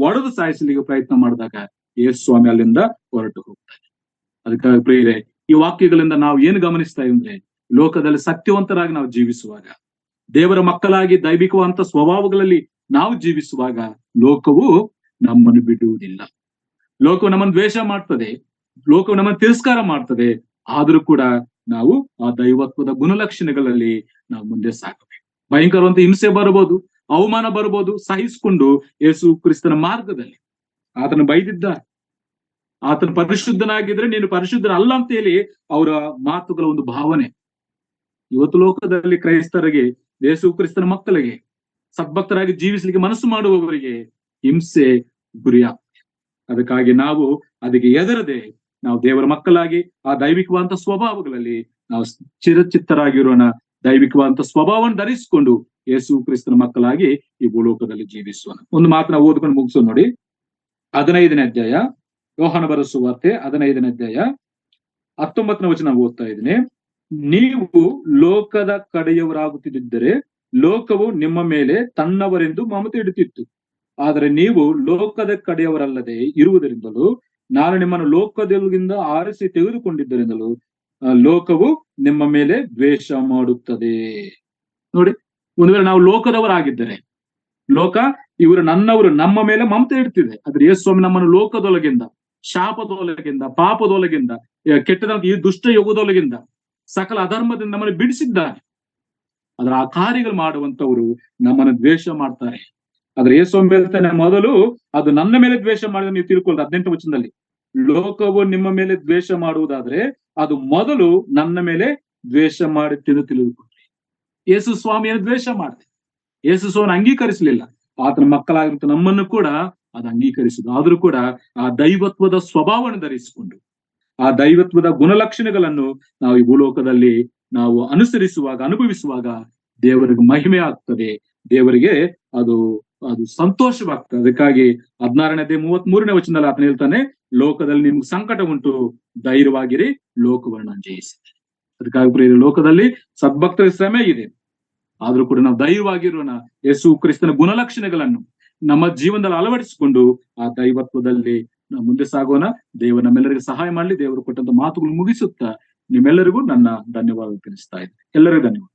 ಒಡೆದು ಸಾಯಿಸ್ಲಿಕ್ಕೆ ಪ್ರಯತ್ನ ಮಾಡಿದಾಗ ಯೇಸು ಸ್ವಾಮಿ ಅಲ್ಲಿಂದ ಹೊರಟು ಹೋಗ್ತಾರೆ. ಅದಕ್ಕಾಗಿ ಪ್ರಿಯರೇ, ಈ ವಾಕ್ಯಗಳಿಂದ ನಾವು ಏನು ಗಮನಿಸ್ತಾ ಇದ್ರೆ, ಲೋಕದಲ್ಲಿ ಸತ್ಯವಂತರಾಗಿ ನಾವು ಜೀವಿಸುವಾಗ, ದೇವರ ಮಕ್ಕಳಾಗಿ ದೈವಿಕವಂತ ಸ್ವಭಾವಗಳಲ್ಲಿ ನಾವು ಜೀವಿಸುವಾಗ ಲೋಕವು ನಮ್ಮನ್ನು ಬಿಡುವುದಿಲ್ಲ. ಲೋಕವು ನಮ್ಮನ್ನು ದ್ವೇಷ ಮಾಡ್ತದೆ, ಲೋಕವು ನಮ್ಮನ್ನು ತಿರಸ್ಕಾರ ಮಾಡ್ತದೆ. ಆದ್ರೂ ಕೂಡ ನಾವು ಆ ದೈವತ್ವದ ಗುಣಲಕ್ಷಣಗಳಲ್ಲಿ ನಾವು ಮುಂದೆ ಸಾಗಬೇಕು. ಭಯಂಕರವಂತ ಹಿಂಸೆ ಬರ್ಬೋದು, ಅವಮಾನ ಬರ್ಬೋದು, ಸಹಿಸಿಕೊಂಡು ಯೇಸು ಕ್ರಿಸ್ತನ ಮಾರ್ಗದಲ್ಲಿ ಆತನ ಬೈದಿದ್ದಾರೆ. ಆತನ ಪರಿಶುದ್ಧನಾಗಿದ್ರೆ ನೀನು ಪರಿಶುದ್ಧನಲ್ಲ ಅಂತ ಹೇಳಿ ಅವರ ಮಾತುಗಳ ಒಂದು ಭಾವನೆ ಇವತ್ತು ಲೋಕದಲ್ಲಿ ಕ್ರೈಸ್ತರಿಗೆ, ಯೇಸು ಕ್ರಿಸ್ತನ ಮಕ್ಕಳಿಗೆ, ಸದ್ಭಕ್ತರಾಗಿ ಜೀವಿಸಲಿಕ್ಕೆ ಮನಸ್ಸು ಮಾಡುವವರಿಗೆ ಹಿಂಸೆ ಗುರಿಯಾಗ್ತದೆ. ಅದಕ್ಕಾಗಿ ನಾವು ಅದಕ್ಕೆ ಎದರದೆ ನಾವು ದೇವರ ಮಕ್ಕಳಾಗಿ ಆ ದೈವಿಕವಾದಂತ ಸ್ವಭಾವಗಳಲ್ಲಿ ನಾವು ಚಿರಚಿತ್ತರಾಗಿರೋಣ. ದೈವಿಕವಾದಂತ ಸ್ವಭಾವವನ್ನು ಧರಿಸಿಕೊಂಡು ಯೇಸು ಕ್ರಿಸ್ತನ ಮಕ್ಕಳಾಗಿ ಈ ಭೂಲೋಕದಲ್ಲಿ ಜೀವಿಸೋಣ. ಒಂದು ಮಾತನ್ನ ಓದ್ಕೊಂಡು ಮುಗಿಸೋಣ ನೋಡಿ. 15ನೇ ಅಧ್ಯಾಯ, ಯೋಹಾನ ಬರೆದ ಸುವಾರ್ತೆ 15ನೇ ಅಧ್ಯಾಯ 19ನೇ ವಚನ ಓದ್ತಾ ಇದ್ದೀನಿ. ನೀವು ಲೋಕದ ಕಡೆಯವರಾಗುತ್ತಿದ್ದರೆ ಲೋಕವು ನಿಮ್ಮ ಮೇಲೆ ತನ್ನವರೆಂದು ಮಮತೆ ಇಡುತ್ತಿತ್ತು. ಆದರೆ ನೀವು ಲೋಕದ ಕಡೆಯವರಲ್ಲದೆ ಇರುವುದರಿಂದಲೂ ನಾನು ನಿಮ್ಮನ್ನು ಲೋಕದೊಳಗಿಂದ ಆರಿಸಿ ತೆಗೆದುಕೊಂಡಿದ್ದರಿಂದಲೂ ಲೋಕವು ನಿಮ್ಮ ಮೇಲೆ ದ್ವೇಷ ಮಾಡುತ್ತದೆ. ನೋಡಿ, ಒಂದು ವೇಳೆ ನಾವು ಲೋಕದವರಾಗಿದ್ದರೆ, ಲೋಕ ಇವರು ನನ್ನವರು, ನಮ್ಮ ಮೇಲೆ ಮಮತೆ ಇಡ್ತಿದೆ. ಆದ್ರೆ ಯೇಸು ಸ್ವಾಮಿ ನಮ್ಮನ್ನು ಲೋಕದೊಳಗಿಂದ, ಶಾಪದೊಳಗಿಂದ, ಪಾಪದೊಳಗಿಂದ, ಕೆಟ್ಟದಂತ ಈ ದುಷ್ಟ ಯುಗದೊಳಗಿಂದ, ಸಕಲ ಅಧರ್ಮದಿಂದ ನಮ್ಮನ್ನು ಬಿಡಿಸಿದ್ದಾನೆ. ಆದ್ರೆ ಆ ಕಾರ್ಯಗಳು ಮಾಡುವಂತವರು ನಮ್ಮನ್ನು ದ್ವೇಷ ಮಾಡ್ತಾರೆ. ಆದ್ರೆ ಯೇಸು ಸ್ವಾಮಿ ಹೇಳ್ತಾನೆ, ಮೊದಲು ಅದು ನನ್ನ ಮೇಲೆ ದ್ವೇಷ ಮಾಡಿದ್ರೆ ನೀವು ತಿಳ್ಕೊಳ್ಳಿ. 18ನೇ ವಚನದಲ್ಲಿ, ಲೋಕವು ನಿಮ್ಮ ಮೇಲೆ ದ್ವೇಷ ಮಾಡುವುದಾದ್ರೆ ಅದು ಮೊದಲು ನನ್ನ ಮೇಲೆ ದ್ವೇಷ ಮಾಡುತ್ತಿದ್ದು ತಿಳಿದುಕೊಳ್ಳಿ. ಯೇಸು ಸ್ವಾಮಿಯನ್ನು ದ್ವೇಷ ಮಾಡಿದೆ, ಯೇಸು ಸ್ವಾಮಿಯನ್ನು ಅಂಗೀಕರಿಸಲಿಲ್ಲ. ಆತನ ಮಕ್ಕಳಾಗಿರುವಂತ ನಮ್ಮನ್ನು ಕೂಡ ಅದು ಅಂಗೀಕರಿಸುದು. ಆದ್ರೂ ಕೂಡ ಆ ದೈವತ್ವದ ಸ್ವಭಾವವನ್ನು ಧರಿಸಿಕೊಂಡು, ಆ ದೈವತ್ವದ ಗುಣಲಕ್ಷಣಗಳನ್ನು ನಾವು ಈ ಭೂಲೋಕದಲ್ಲಿ ನಾವು ಅನುಸರಿಸುವಾಗ, ಅನುಭವಿಸುವಾಗ ದೇವರಿಗೆ ಮಹಿಮೆ ಆಗ್ತದೆ, ದೇವರಿಗೆ ಅದು ಸಂತೋಷವಾಗ್ತದೆ. ಅದಕ್ಕಾಗಿ 16ನೇ 33ನೇ ವಚನದಲ್ಲಿ ಆತನ ಹೇಳ್ತಾನೆ, ಲೋಕದಲ್ಲಿ ನಿಮ್ಗೆ ಸಂಕಟ ಉಂಟು, ಧೈರ್ಯವಾಗಿರಿ, ಲೋಕವನ್ನು ಜಯಿಸಿದೆ. ಅದಕ್ಕಾಗಿ ಪ್ರಿಯ, ಲೋಕದಲ್ಲಿ ಸದ್ಭಕ್ತರ ಶ್ರಮೆ ಇದೆ, ಆದ್ರೂ ಕೂಡ ನಾವು ಧೈರ್ಯವಾಗಿರೋಣ. ಯೇಸು ಕ್ರಿಸ್ತನ ಗುಣಲಕ್ಷಣಗಳನ್ನು ನಮ್ಮ ಜೀವನದಲ್ಲಿ ಅಳವಡಿಸಿಕೊಂಡು ಆ ದೈವತ್ವದಲ್ಲಿ ನಾವು ಮುಂದೆ ಸಾಗೋಣ. ದೇವರು ನಮ್ಮೆಲ್ಲರಿಗೂ ಸಹಾಯ ಮಾಡಲಿ. ದೇವರು ಕೊಟ್ಟಂತ ಮಾತುಗಳು ಮುಗಿಸುತ್ತಾ ನಿಮ್ಮೆಲ್ಲರಿಗೂ ನನ್ನ ಧನ್ಯವಾದ ತಿಳಿಸ್ತಾ ಇದ್ದೀನಿ. ಎಲ್ಲರಿಗೂ ಧನ್ಯವಾದ.